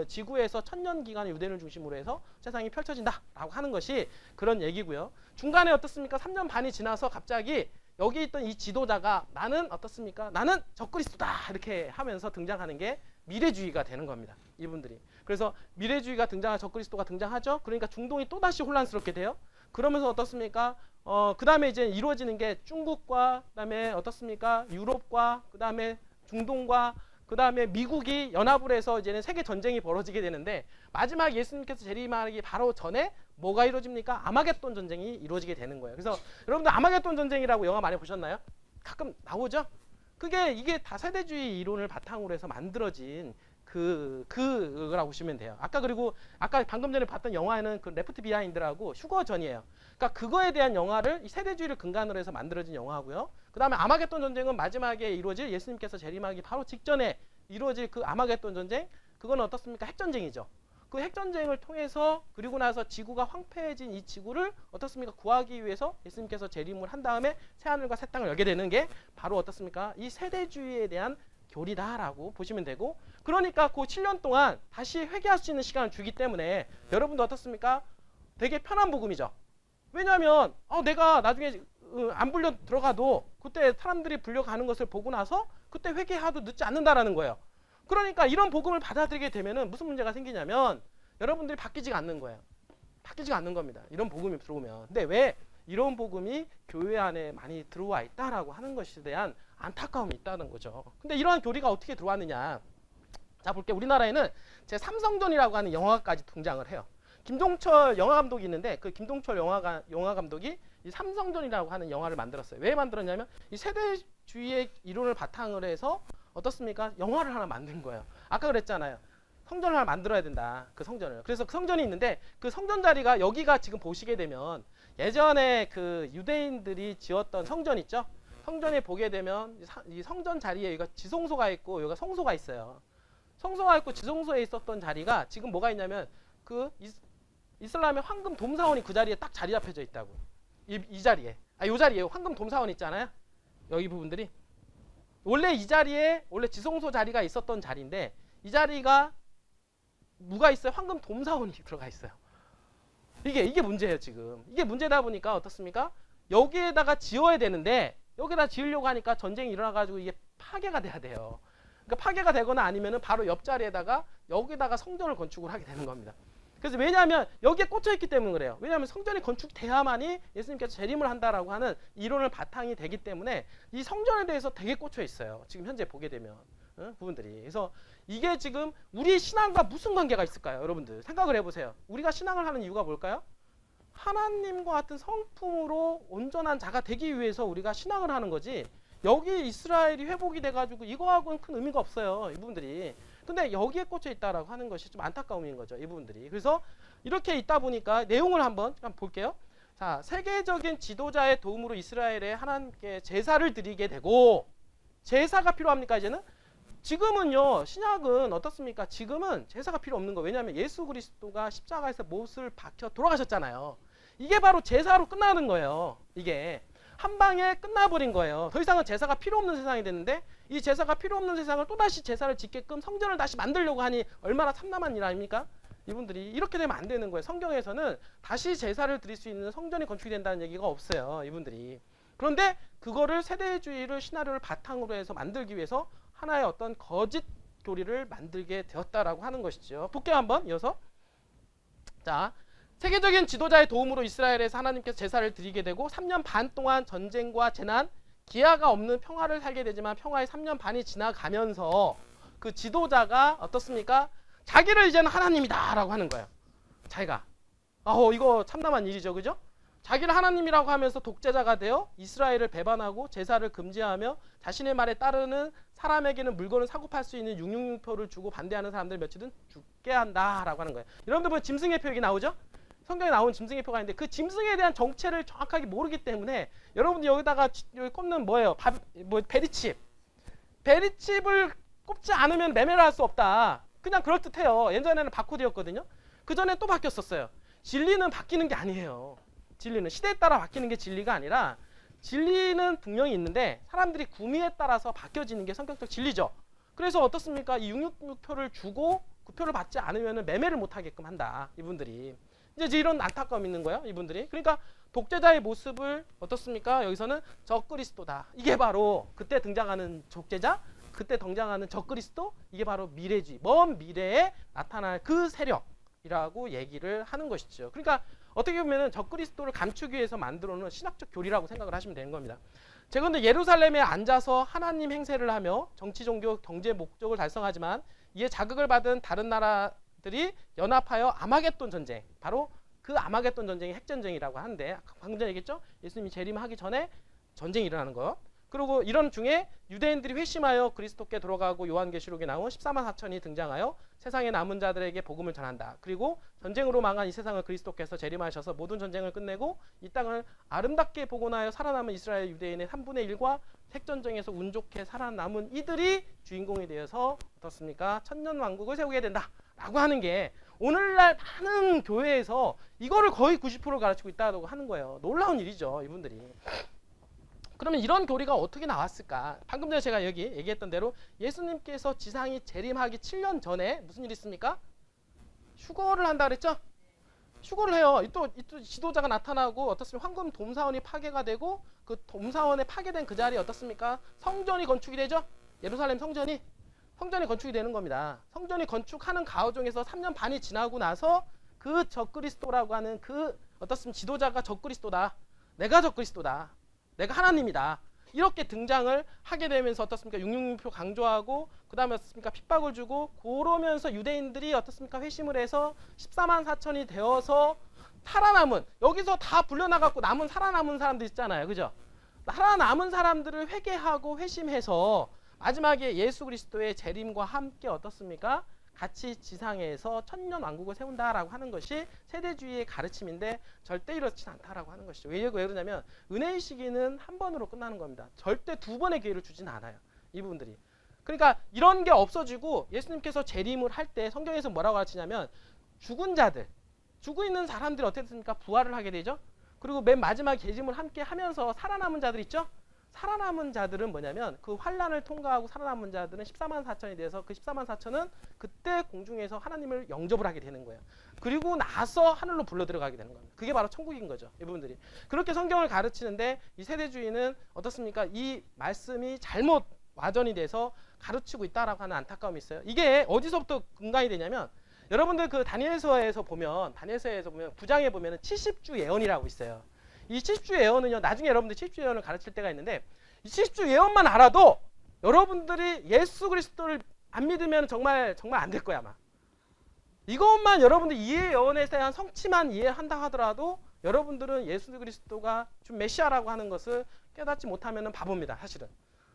지구에서 1000년 기간의 유대인을 중심으로 해서 세상이 펼쳐진다라고 하는 것이 그런 얘기고요. 중간에 어떻습니까? 3년 반이 지나서 갑자기 여기 있던 이 지도자가 나는 어떻습니까? 나는 적그리스도다 이렇게 하면서 등장하는 게 미래주의가 되는 겁니다. 이분들이. 그래서 미래주의가 등장한 적그리스도가 등장하죠. 그러니까 중동이 또다시 혼란스럽게 돼요. 그러면서 어떻습니까? 그 다음에 이제 이루어지는 게 중국과 그 다음에 어떻습니까? 유럽과 그 다음에 중동과 그 다음에 미국이 연합을 해서 이제는 세계 전쟁이 벌어지게 되는데 마지막 예수님께서 재림하기 바로 전에 뭐가 이루어집니까? 아마겟돈 전쟁이 이루어지게 되는 거예요. 그래서 여러분들 아마겟돈 전쟁이라고 영화 많이 보셨나요? 가끔 나오죠? 이게 다 세대주의 이론을 바탕으로 해서 만들어진 그거라고 보시면 돼요. 아까 방금 전에 봤던 영화에는 그 레프트 비하인드라고 휴거전이에요. 그러니까 그거에 대한 영화를 이 세대주의를 근간으로 해서 만들어진 영화고요. 그 다음에 아마겟돈 전쟁은 마지막에 이루어질 예수님께서 재림하기 바로 직전에 이루어질 그 아마겟돈 전쟁, 그거는 어떻습니까? 핵전쟁이죠. 그 핵전쟁을 통해서 그리고 나서 지구가 황폐해진 이 지구를 어떻습니까? 구하기 위해서 예수님께서 재림을 한 다음에 새하늘과 새 땅을 열게 되는 게 바로 어떻습니까? 이 세대주의에 대한 교리다라고 보시면 되고, 그러니까 그 7년 동안 다시 회개할 수 있는 시간을 주기 때문에 여러분도 어떻습니까? 되게 편한 복음이죠. 왜냐하면 내가 나중에 안 불려 들어가도 그때 사람들이 불려가는 것을 보고 나서 그때 회개하도 늦지 않는다라는 거예요. 그러니까 이런 복음을 받아들이게 되면은 무슨 문제가 생기냐면 여러분들이 바뀌지가 않는 거예요. 바뀌지가 않는 겁니다. 이런 복음이 들어오면. 근데 왜 이런 복음이 교회 안에 많이 들어와 있다라고 하는 것에 대한 안타까움이 있다는 거죠. 근데 이러한 교리가 어떻게 들어왔느냐? 자, 볼게요. 우리나라에는 제3성전이라고 하는 영화까지 등장을 해요. 김동철 영화 감독이 있는데 그 김동철 영화 감독이 이 삼성전이라고 하는 영화를 만들었어요. 왜 만들었냐면 이 세대주의의 이론을 바탕으로 해서 어떻습니까? 영화를 하나 만든 거예요. 아까 그랬잖아요. 성전을 하나 만들어야 된다. 그 성전을. 그래서 그 성전이 있는데 그 성전 자리가 여기가 지금 보시게 되면 예전에 그 유대인들이 지었던 성전 있죠? 성전에 보게 되면 이 성전 자리에 여기가 지성소가 있고 여기가 성소가 있어요. 성소가 있고 지성소에 있었던 자리가 지금 뭐가 있냐면 그 이슬람의 황금 돔사원이 그 자리에 딱 자리 잡혀져 있다고. 이 자리에. 요 자리에 황금 돔사원 있잖아요. 여기 부분들이. 원래 이 자리에 원래 지성소 자리가 있었던 자리인데 이 자리가 누가 있어요? 황금 돔사원이 들어가 있어요. 이게 문제예요, 지금. 이게 문제다 보니까 어떻습니까? 여기에다가 지어야 되는데 여기다 지으려고 하니까 전쟁이 일어나가지고 이게 파괴가 돼야 돼요. 그러니까 파괴가 되거나 아니면은 바로 옆자리에다가 여기다가 성전을 건축을 하게 되는 겁니다. 그래서 왜냐하면 여기에 꽂혀있기 때문에 그래요. 왜냐하면 성전이 건축돼야만이 예수님께서 재림을 한다라고 하는 이론을 바탕이 되기 때문에 이 성전에 대해서 되게 꽂혀 있어요. 지금 현재 보게 되면 부분들이. 그래서 이게 지금 우리 신앙과 무슨 관계가 있을까요? 여러분들 생각을 해보세요. 우리가 신앙을 하는 이유가 뭘까요? 하나님과 같은 성품으로 온전한 자가 되기 위해서 우리가 신앙을 하는 거지, 여기 이스라엘이 회복이 돼가지고 이거하고는 큰 의미가 없어요. 이 부분들이. 근데 여기에 꽂혀 있다라고 하는 것이 좀 안타까움인 거죠. 이 부분들이. 그래서 이렇게 있다 보니까 내용을 한번 볼게요. 자, 세계적인 지도자의 도움으로 이스라엘에 하나님께 제사를 드리게 되고, 제사가 필요합니까 이제는? 지금은요, 신약은 어떻습니까? 지금은 제사가 필요 없는 거. 왜냐하면 예수 그리스도가 십자가에서 못을 박혀 돌아가셨잖아요. 이게 바로 제사로 끝나는 거예요. 이게 한 방에 끝나버린 거예요. 더 이상은 제사가 필요 없는 세상이 됐는데, 이 제사가 필요 없는 세상을 또다시 제사를 짓게끔 성전을 다시 만들려고 하니 얼마나 참담한 일 아닙니까? 이분들이. 이렇게 되면 안 되는 거예요. 성경에서는 다시 제사를 드릴 수 있는 성전이 건축이 된다는 얘기가 없어요. 이분들이. 그런데 그거를 세대주의를 시나리오를 바탕으로 해서 만들기 위해서 하나의 어떤 거짓 교리를 만들게 되었다라고 하는 것이죠. 볼게요, 한번 이어서. 자, 세계적인 지도자의 도움으로 이스라엘에서 하나님께서 제사를 드리게 되고 3년 반 동안 전쟁과 재난, 기아가 없는 평화를 살게 되지만 평화의 3년 반이 지나가면서 그 지도자가 어떻습니까? 자기를 이제는 하나님이다 라고 하는 거예요. 자기가. 이거 참담한 일이죠. 그죠? 자기를 하나님이라고 하면서 독재자가 되어 이스라엘을 배반하고 제사를 금지하며 자신의 말에 따르는 사람에게는 물건을 사고 팔 수 있는 666표를 주고 반대하는 사람들 며칠은 죽게 한다라고 하는 거예요. 여러분들 보면 짐승의 표 여기 나오죠? 성경에 나온 짐승의 표가 있는데 그 짐승에 대한 정체를 정확하게 모르기 때문에 여러분들 여기다가 여기 꼽는 뭐예요? 베리칩. 베리칩을 꼽지 않으면 매매를 할 수 없다. 그냥 그럴듯해요. 예전에는 바코드였거든요. 그 전에 또 바뀌었었어요. 진리는 바뀌는 게 아니에요. 진리는 시대에 따라 바뀌는 게 진리가 아니라, 진리는 분명히 있는데 사람들이 구미에 따라서 바뀌어지는 게 성경적 진리죠. 그래서 어떻습니까? 이 666표를 주고 그 표를 받지 않으면 매매를 못하게끔 한다. 이분들이. 이제 이런 안타까움이 있는 거예요. 이분들이. 그러니까 독재자의 모습을 어떻습니까? 여기서는 적그리스도다. 이게 바로 그때 등장하는 독재자, 그때 등장하는 적그리스도, 이게 바로 미래주의, 먼 미래에 나타날 그 세력이라고 얘기를 하는 것이죠. 그러니까 어떻게 보면 적그리스도를 감추기 위해서 만들어놓은 신학적 교리라고 생각을 하시면 되는 겁니다. 제가 예루살렘에 앉아서 하나님 행세를 하며 정치, 종교, 경제 목적을 달성하지만 이에 자극을 받은 다른 나라들이 연합하여 아마겟돈 전쟁, 바로 그 아마겟돈 전쟁이 핵전쟁이라고 하는데 방금 전에 얘기했죠? 예수님이 재림하기 전에 전쟁이 일어나는 거. 그리고 이런 중에 유대인들이 회심하여 그리스도께 들어가고 요한계시록에 나온 14만 4천이 등장하여 세상의 남은 자들에게 복음을 전한다. 그리고 전쟁으로 망한 이 세상을 그리스도께서 재림하셔서 모든 전쟁을 끝내고 이 땅을 아름답게 복원하여 살아남은 이스라엘 유대인의 3분의 1과 핵전쟁에서 운 좋게 살아남은 이들이 주인공이 되어서 어떻습니까? 천년왕국을 세우게 된다 라고 하는 게 오늘날 많은 교회에서 이거를 거의 90% 가르치고 있다고 하는 거예요. 놀라운 일이죠, 이분들이. 그러면 이런 교리가 어떻게 나왔을까? 방금 전에 제가 여기 얘기했던 대로 예수님께서 지상이 재림하기 7년 전에 무슨 일이 있습니까? 휴거를 한다 그랬죠? 휴거를 해요. 또 지도자가 나타나고 어떻습니까? 황금 돔사원이 파괴가 되고 그 돔사원에 파괴된 그 자리에 어떻습니까? 성전이 건축이 되죠? 예루살렘 성전이 건축이 되는 겁니다. 성전이 건축하는 가오중에서 3년 반이 지나고 나서 그 적그리스도라고 하는 그 어떻습니까? 지도자가 적그리스도다. 내가 적그리스도다. 내가 하나님이다. 이렇게 등장을 하게 되면서 어떻습니까? 666표 강조하고 그 다음에 어떻습니까? 핍박을 주고 그러면서 유대인들이 어떻습니까? 회심을 해서 14만 4천이 되어서 살아남은 여기서 다 불려나갔고 살아남은 사람들 있잖아요. 그죠? 살아남은 사람들을 회개하고 회심해서 마지막에 예수 그리스도의 재림과 함께 어떻습니까? 같이 지상에서 천년 왕국을 세운다라고 하는 것이 세대주의의 가르침인데 절대 이렇지 않다라고 하는 것이죠. 왜 그러냐면 은혜의 시기는 한 번으로 끝나는 겁니다. 절대 두 번의 기회를 주진 않아요. 이분들이. 그러니까 이런 게 없어지고 예수님께서 재림을 할 때 성경에서 뭐라고 가르치냐면 죽은 자들, 죽어 있는 사람들이 어떻게 됐습니까? 부활을 하게 되죠. 그리고 맨 마지막 재림을 함께 하면서 살아남은 자들 있죠. 살아남은 자들은 뭐냐면 그 환란을 통과하고 살아남은 자들은 14만 4천이 돼서 그 14만 4천은 그때 공중에서 하나님을 영접을 하게 되는 거예요. 그리고 나서 하늘로 불러 들어가게 되는 겁니다. 그게 바로 천국인 거죠. 이분들이. 그렇게 성경을 가르치는데 이 세대주의는 어떻습니까? 이 말씀이 잘못 와전이 돼서 가르치고 있다라고 하는 안타까움이 있어요. 이게 어디서부터 근간이 되냐면 여러분들 그 다니엘서에서 보면 9장에 보면은 70주 예언이라고 있어요. 이 70주 예언은요, 나중에 여러분들 70주 예언을 가르칠 때가 있는데 이 70주 예언만 알아도 여러분들이 예수 그리스도를 안 믿으면 정말 안 될 거야 아마. 이것만 여러분들 예언에 대한 성취만 이해한다 하더라도 여러분들은 예수 그리스도가 좀 메시아라고 하는 것을 깨닫지 못하면 바보입니다. 사실은.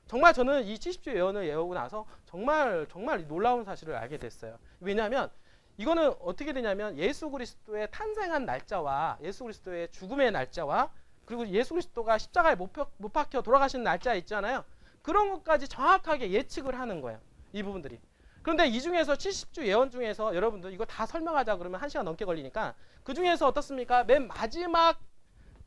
정말 저는 이 70주 예언을 예우고 나서 정말 놀라운 사실을 알게 됐어요. 왜냐하면 이거는 어떻게 되냐면 예수 그리스도의 탄생한 날짜와 예수 그리스도의 죽음의 날짜와 그리고 예수 그리스도가 십자가에 못 박혀 돌아가시는 날짜 있잖아요. 그런 것까지 정확하게 예측을 하는 거예요. 이 부분들이. 그런데 이 중에서 70주 예언 중에서 여러분들 이거 다 설명하자 그러면 1시간 넘게 걸리니까 그 중에서 어떻습니까? 맨 마지막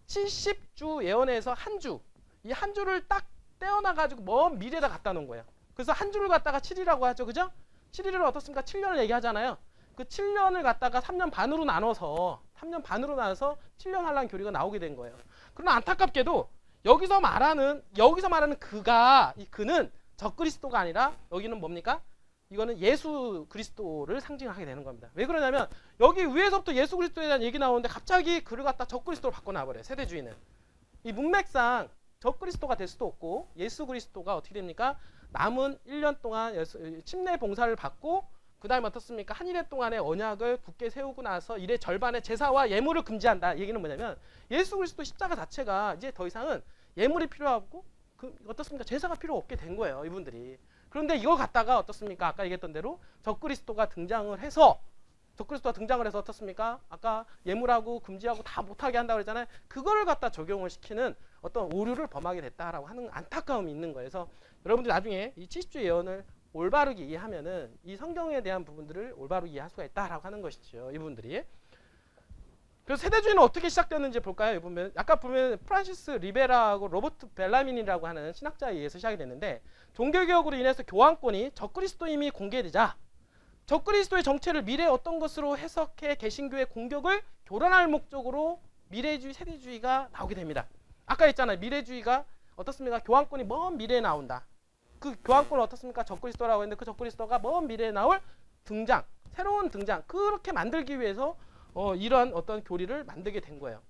70주 예언에서 한 주, 이 한 주를 딱 떼어놔가지고 먼 미래에다 갖다 놓은 거예요. 그래서 한 주를 갖다가 7이라고 하죠. 그죠? 7일을 어떻습니까? 7년을 얘기하잖아요. 그 7년을 갖다가 3년 반으로 나눠서 7년 환란 교리가 나오게 된 거예요. 그러나 안타깝게도 여기서 말하는 그는 적그리스도가 아니라 여기는 뭡니까? 이거는 예수 그리스도를 상징하게 되는 겁니다. 왜 그러냐면 여기 위에서부터 예수 그리스도에 대한 얘기 나오는데 갑자기 그를 갖다 적그리스도로 바꿔놔버려요. 세대주의는. 이 문맥상 적그리스도가 될 수도 없고 예수 그리스도가 어떻게 됩니까? 남은 1년 동안 침례 봉사를 받고 그 다음에 어떻습니까? 한 일해 동안의 언약을 굳게 세우고 나서 일의 절반의 제사와 예물을 금지한다. 얘기는 뭐냐면 예수 그리스도 십자가 자체가 이제 더 이상은 예물이 필요하고 어떻습니까? 제사가 필요 없게 된 거예요. 이분들이. 그런데 이거 갖다가 어떻습니까? 아까 얘기했던 대로 적그리스도가 등장을 해서 어떻습니까? 아까 예물하고 금지하고 다 못하게 한다고 그랬잖아요. 그거를 갖다 적용을 시키는 어떤 오류를 범하게 됐다라고 하는 안타까움이 있는 거예요. 그래서 여러분들 나중에 이 70주 예언을 올바르게 이해하면은 이 성경에 대한 부분들을 올바르게 이해할 수가 있다라고 하는 것이죠. 이분들이. 그래서 세대주의는 어떻게 시작됐는지 볼까요? 보면 아까 보면 프란시스 리베라하고 로버트 벨라민이라고 하는 신학자에 의해서 시작이 됐는데 종교개혁으로 인해서 교황권이 적그리스도임이 공개되자 적그리스도의 정체를 미래의 어떤 것으로 해석해 개신교의 공격을 교란할 목적으로 미래주의, 세대주의가 나오게 됩니다. 아까 했잖아요. 미래주의가 어떻습니까? 교황권이 먼 미래에 나온다. 그 교황권은 어떻습니까? 적그리스도라고 했는데 그 적그리스도가 먼 미래에 나올 등장, 새로운 등장, 그렇게 만들기 위해서 이러한 어떤 교리를 만들게 된 거예요.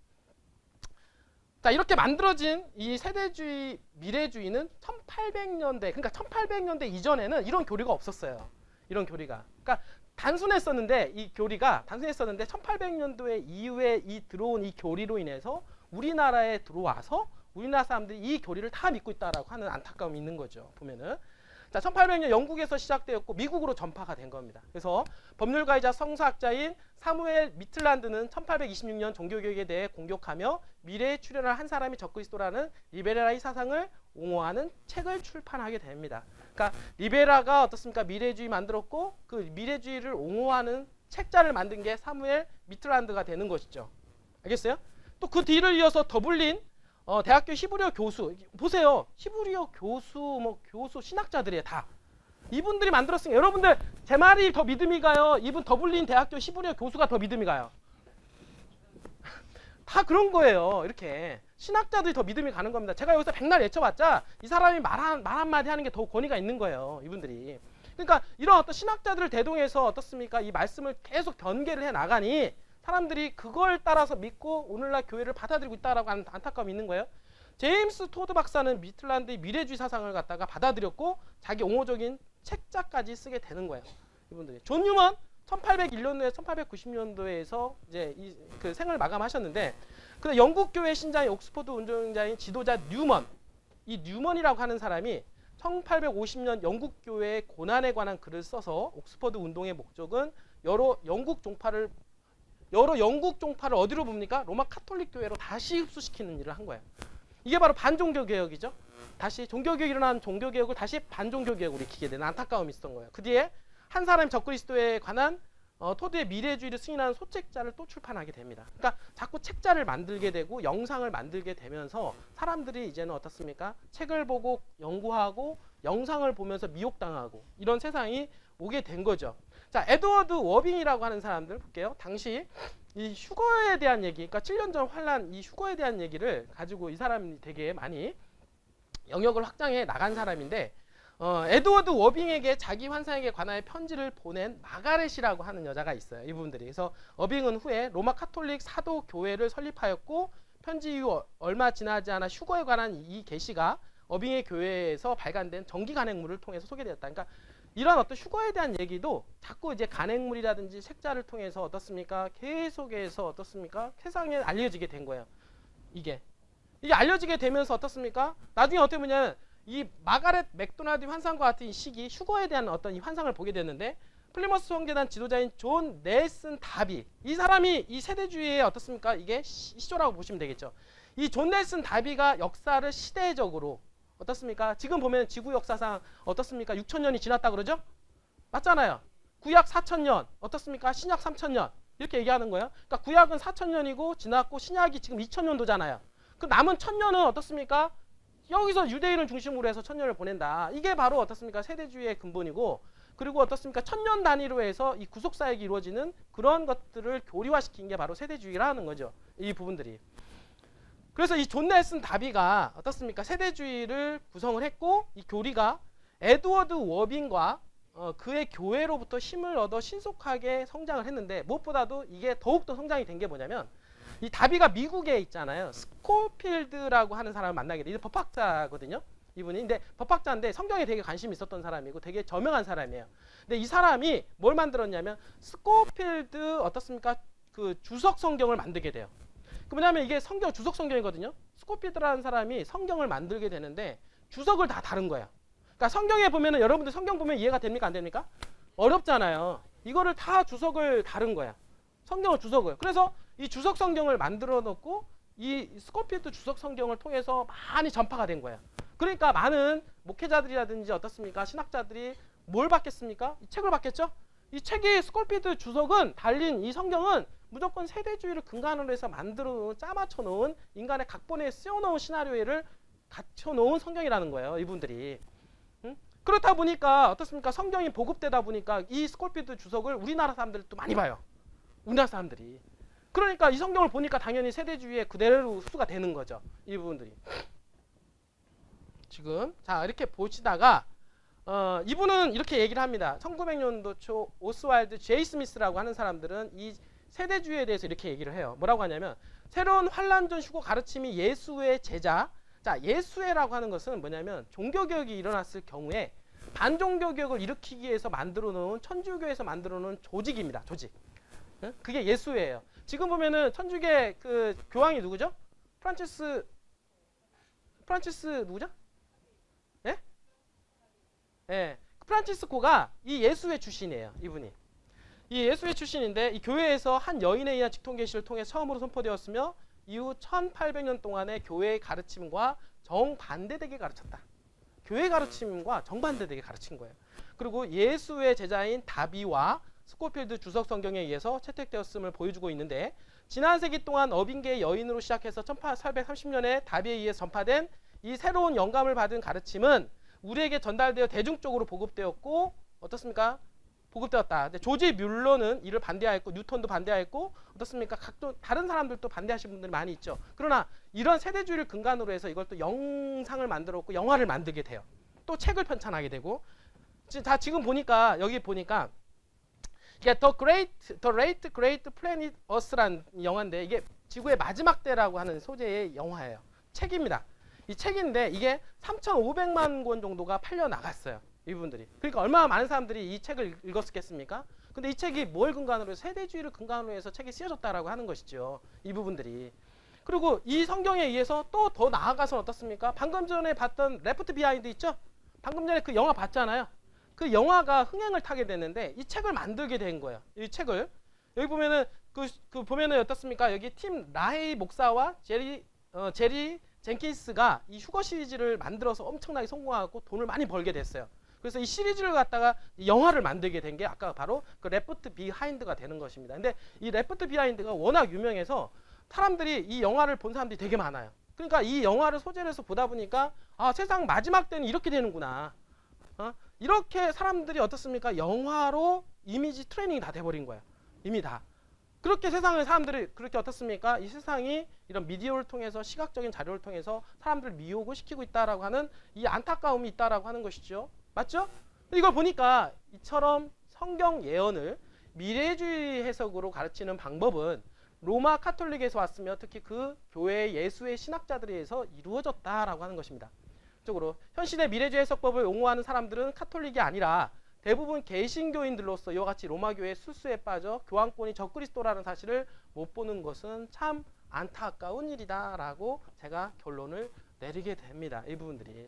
자, 이렇게 만들어진 이 세대주의, 미래주의는 1800년대, 그러니까 1800년대 이전에는 이런 교리가 없었어요. 이런 교리가. 그러니까 단순했었는데 이 교리가 단순했었는데 1800년도에 이후에 들어온 이 교리로 인해서 우리나라에 들어와서 우리나라 사람들이 이 교리를 다 믿고 있다라고 하는 안타까움이 있는 거죠. 보면은 자, 1800년 영국에서 시작되었고 미국으로 전파가 된 겁니다. 그래서 법률가이자 성서학자인 사무엘 미틀란드는 1826년 종교개혁에 대해 공격하며 미래에 출현할 한 사람이 적그리스도라는 리베라의 사상을 옹호하는 책을 출판하게 됩니다. 그러니까 리베라가 어떻습니까? 미래주의 만들었고 그 미래주의를 옹호하는 책자를 만든 게 사무엘 미틀란드가 되는 것이죠. 알겠어요? 또 그 뒤를 이어서 더블린 대학교 히브리어 교수 보세요. 히브리어 교수 신학자들이에요. 다 이분들이 만들었으니까 여러분들 제 말이 더 믿음이 가요? 이분 더블린 대학교 히브리어 교수가 더 믿음이 가요? 다 그런 거예요. 이렇게 신학자들이 더 믿음이 가는 겁니다. 제가 여기서 백날 외쳐봤자 이 사람이 말 한마디 하는 게 더 권위가 있는 거예요. 이분들이. 그러니까 이런 어떤 신학자들을 대동해서 어떻습니까? 이 말씀을 계속 변개를 해 나가니 사람들이 그걸 따라서 믿고 오늘날 교회를 받아들이고 있다라고 하는 안타까움이 있는 거예요. 제임스 토드 박사는 미틀란드의 미래주의 사상을 갖다가 받아들였고 자기 옹호적인 책자까지 쓰게 되는 거예요. 이분들이. 존 뉴먼 1801년도에 1890년도에서 이제 그 생을 마감하셨는데 그 영국 교회 신자인 옥스퍼드 운동자인 지도자 뉴먼, 이 뉴먼이라고 하는 사람이 1850년 영국 교회의 고난에 관한 글을 써서 옥스퍼드 운동의 목적은 여러 영국 종파를 어디로 봅니까? 로마 카톨릭 교회로 다시 흡수시키는 일을 한 거예요. 이게 바로 반종교 개혁이죠. 다시 종교개혁이 일어난 종교개혁을 다시 반종교 개혁으로 익히게 되는 안타까움이 있었던 거예요. 그 뒤에 한 사람이 적그리스도에 관한 토드의 미래주의를 승인하는 소책자를 또 출판하게 됩니다. 그러니까 자꾸 책자를 만들게 되고 영상을 만들게 되면서 사람들이 이제는 어떻습니까? 책을 보고 연구하고 영상을 보면서 미혹당하고 이런 세상이 오게 된 거죠. 자, 에드워드 워빙이라고 하는 사람들 볼게요. 당시 이 휴거에 대한 얘기, 그러니까 7년 전 환란 이 휴거에 대한 얘기를 가지고 이 사람이 되게 많이 영역을 확장해 나간 사람인데 에드워드 워빙에게 자기 환상에 관하여 편지를 보낸 마가렛이라고 하는 여자가 있어요. 이분들이. 그래서 워빙은 후에 로마 카톨릭 사도 교회를 설립하였고 편지 이후 얼마 지나지 않아 휴거에 관한 이 계시가 워빙의 교회에서 발간된 정기 간행물을 통해서 소개되었다. 그러니까 이런 어떤 휴거에 대한 얘기도 자꾸 이제 간행물이라든지 책자를 통해서 어떻습니까? 계속해서 어떻습니까? 세상에 알려지게 된 거예요. 이게 알려지게 되면서 어떻습니까? 나중에 어떻게 보면 이 마가렛 맥도날드 환상과 같은 이 시기 휴거에 대한 어떤 이 환상을 보게 됐는데 플리머스 성계단 지도자인 존 넬슨 다비 이 사람이 이 세대주의의 어떻습니까? 이게 시조라고 보시면 되겠죠. 이 존 넬슨 다비가 역사를 시대적으로 어떻습니까? 지금 보면 지구 역사상 어떻습니까? 6,000년이 지났다 그러죠? 맞잖아요. 구약 4,000년 어떻습니까? 신약 3,000년 이렇게 얘기하는 거예요. 그러니까 구약은 4,000년이고 지났고 신약이 지금 2,000년도잖아요. 그 남은 1,000년은 어떻습니까? 여기서 유대인을 중심으로 해서 1,000년을 보낸다. 이게 바로 어떻습니까? 세대주의의 근본이고 그리고 어떻습니까? 1,000년 단위로 해서 이 구속사역이 이루어지는 그런 것들을 교리화시킨 게 바로 세대주의라는 거죠. 이 부분들이. 그래서 이 존 넬슨 다비가 어떻습니까? 세대주의를 구성을 했고 이 교리가 에드워드 워빙과 그의 교회로부터 힘을 얻어 신속하게 성장을 했는데 무엇보다도 이게 더욱더 성장이 된 게 뭐냐면 이 다비가 미국에 있잖아요. 스콜필드라고 하는 사람을 만나게 돼. 이 법학자거든요. 이분이. 근데 법학자인데 성경에 되게 관심이 있었던 사람이고 되게 저명한 사람이에요. 근데 이 사람이 뭘 만들었냐면 스콜필드 어떻습니까? 그 주석 성경을 만들게 돼요. 그 뭐냐면 이게 성경 주석 성경이거든요. 스콜필드라는 사람이 성경을 만들게 되는데 주석을 다 다른 거예요. 그러니까 성경에 보면은 여러분들 성경 보면 이해가 됩니까? 안 됩니까? 어렵잖아요. 이거를 다 주석을 다른 거야. 성경을 주석을. 그래서 이 주석 성경을 만들어 놓고 이 스콜필드 주석 성경을 통해서 많이 전파가 된 거예요. 그러니까 많은 목회자들이라든지 어떻습니까? 신학자들이 뭘 받겠습니까? 이 책을 받겠죠? 이 책이 스콜필드 주석은 달린 이 성경은 무조건 세대주의를 근간으로 해서 만들어 놓은 짜맞춰 놓은 인간의 각본에 쓰여 놓은 시나리오를 갖춰 놓은 성경이라는 거예요. 이분들이. 그렇다 보니까 어떻습니까? 성경이 보급되다 보니까 이 스콜필드 주석을 우리나라 사람들도 많이 봐요. 우리나라 사람들이. 그러니까 이 성경을 보니까 당연히 세대주의의 그대로 흡수가 되는 거죠. 이 부분들이. 지금 자 이렇게 보시다가 이분은 이렇게 얘기를 합니다. 1900년도 초 오스왈드 제이 스미스라고 하는 사람들은 이 세대주의에 대해서 이렇게 얘기를 해요. 뭐라고 하냐면 새로운 환란전 휴거 가르침이 예수의 제자. 자 예수회라고 하는 것은 뭐냐면 종교개혁이 일어났을 경우에 반종교 교육을 일으키기 위해서 만들어 놓은 천주교에서 만들어 놓은 조직입니다. 조직. 응? 그게 예수회예요. 지금 보면은 천주교 그 교황이 누구죠? 프란치스 누구죠? 예? 예. 프란치스코가 이 예수회 출신이에요. 이분이. 이 예수회 출신인데 이 교회에서 한 여인에 의한 직통 계시를 통해 처음으로 선포되었으며 이후 1800년 동안의 교회의 가르침과 정반대되게 가르쳤다. 교회 가르침과 정반대되게 가르친 거예요. 그리고 예수의 제자인 다비와 스코필드 주석 성경에 의해서 채택되었음을 보여주고 있는데 지난 세기 동안 어빙계의 여인으로 시작해서 1830년에 다비에 의해 전파된 이 새로운 영감을 받은 가르침은 우리에게 전달되어 대중적으로 보급되었고 어떻습니까? 보급되었다. 근데 조지 뮬러는 이를 반대하였고 뉴턴도 반대하였고 어떻습니까? 각도 다른 사람들도 반대하시는 분들이 많이 있죠. 그러나 이런 세대주의를 근간으로 해서 이걸 또 영상을 만들었고 영화를 만들게 돼요. 또 책을 편찬하게 되고 자 지금 보니까 여기 보니까 이게 The Late Great Planet Earth라는 영화인데 이게 지구의 마지막 때라고 하는 소재의 영화예요. 책입니다. 이 책인데 이게 3,500만 권 정도가 팔려 나갔어요. 이분들이. 그러니까 얼마나 많은 사람들이 이 책을 읽었겠습니까? 근데 이 책이 뭘 근간으로 해서 세대주의를 근간으로 해서 책이 쓰여졌다라고 하는 것이죠. 이 부분들이. 그리고 이 성경에 의해서 또 더 나아가서 어떻습니까? 방금 전에 봤던 레프트 비하인드 있죠? 방금 전에 그 영화 봤잖아요. 그 영화가 흥행을 타게 됐는데 이 책을 만들게 된 거예요. 이 책을. 여기 보면은 그 보면은 어떻습니까? 여기 팀 라헤이 목사와 제리 젠킨스가 이 휴거 시리즈를 만들어서 엄청나게 성공하고 돈을 많이 벌게 됐어요. 그래서 이 시리즈를 갖다가 영화를 만들게 된 게 아까 바로 그 레프트 비하인드가 되는 것입니다. 근데 이 레프트 비하인드가 워낙 유명해서 사람들이 이 영화를 본 사람들이 되게 많아요. 그러니까 이 영화를 소재로 해서 보다 보니까 아 세상 마지막 때는 이렇게 되는구나. 이렇게 사람들이 어떻습니까? 영화로 이미지 트레이닝이 다 돼버린 거예요. 이미 다. 그렇게 세상의 사람들이 그렇게 어떻습니까? 이 세상이 이런 미디어를 통해서 시각적인 자료를 통해서 사람들을 미혹을 시키고 있다라고 하는 이 안타까움이 있다라고 하는 것이죠. 맞죠? 이걸 보니까 이처럼 성경 예언을 미래주의 해석으로 가르치는 방법은 로마 카톨릭에서 왔으며 특히 그 교회 예수의 신학자들에 의해서 이루어졌다라고 하는 것입니다. 쪽으로 현시대 미래주의 해석법을 옹호하는 사람들은 카톨릭이 아니라 대부분 개신교인들로서 이와 같이 로마교의 수수에 빠져 교황권이 적그리스도라는 사실을 못 보는 것은 참 안타까운 일이다라고 제가 결론을 내리게 됩니다. 이 부분들이.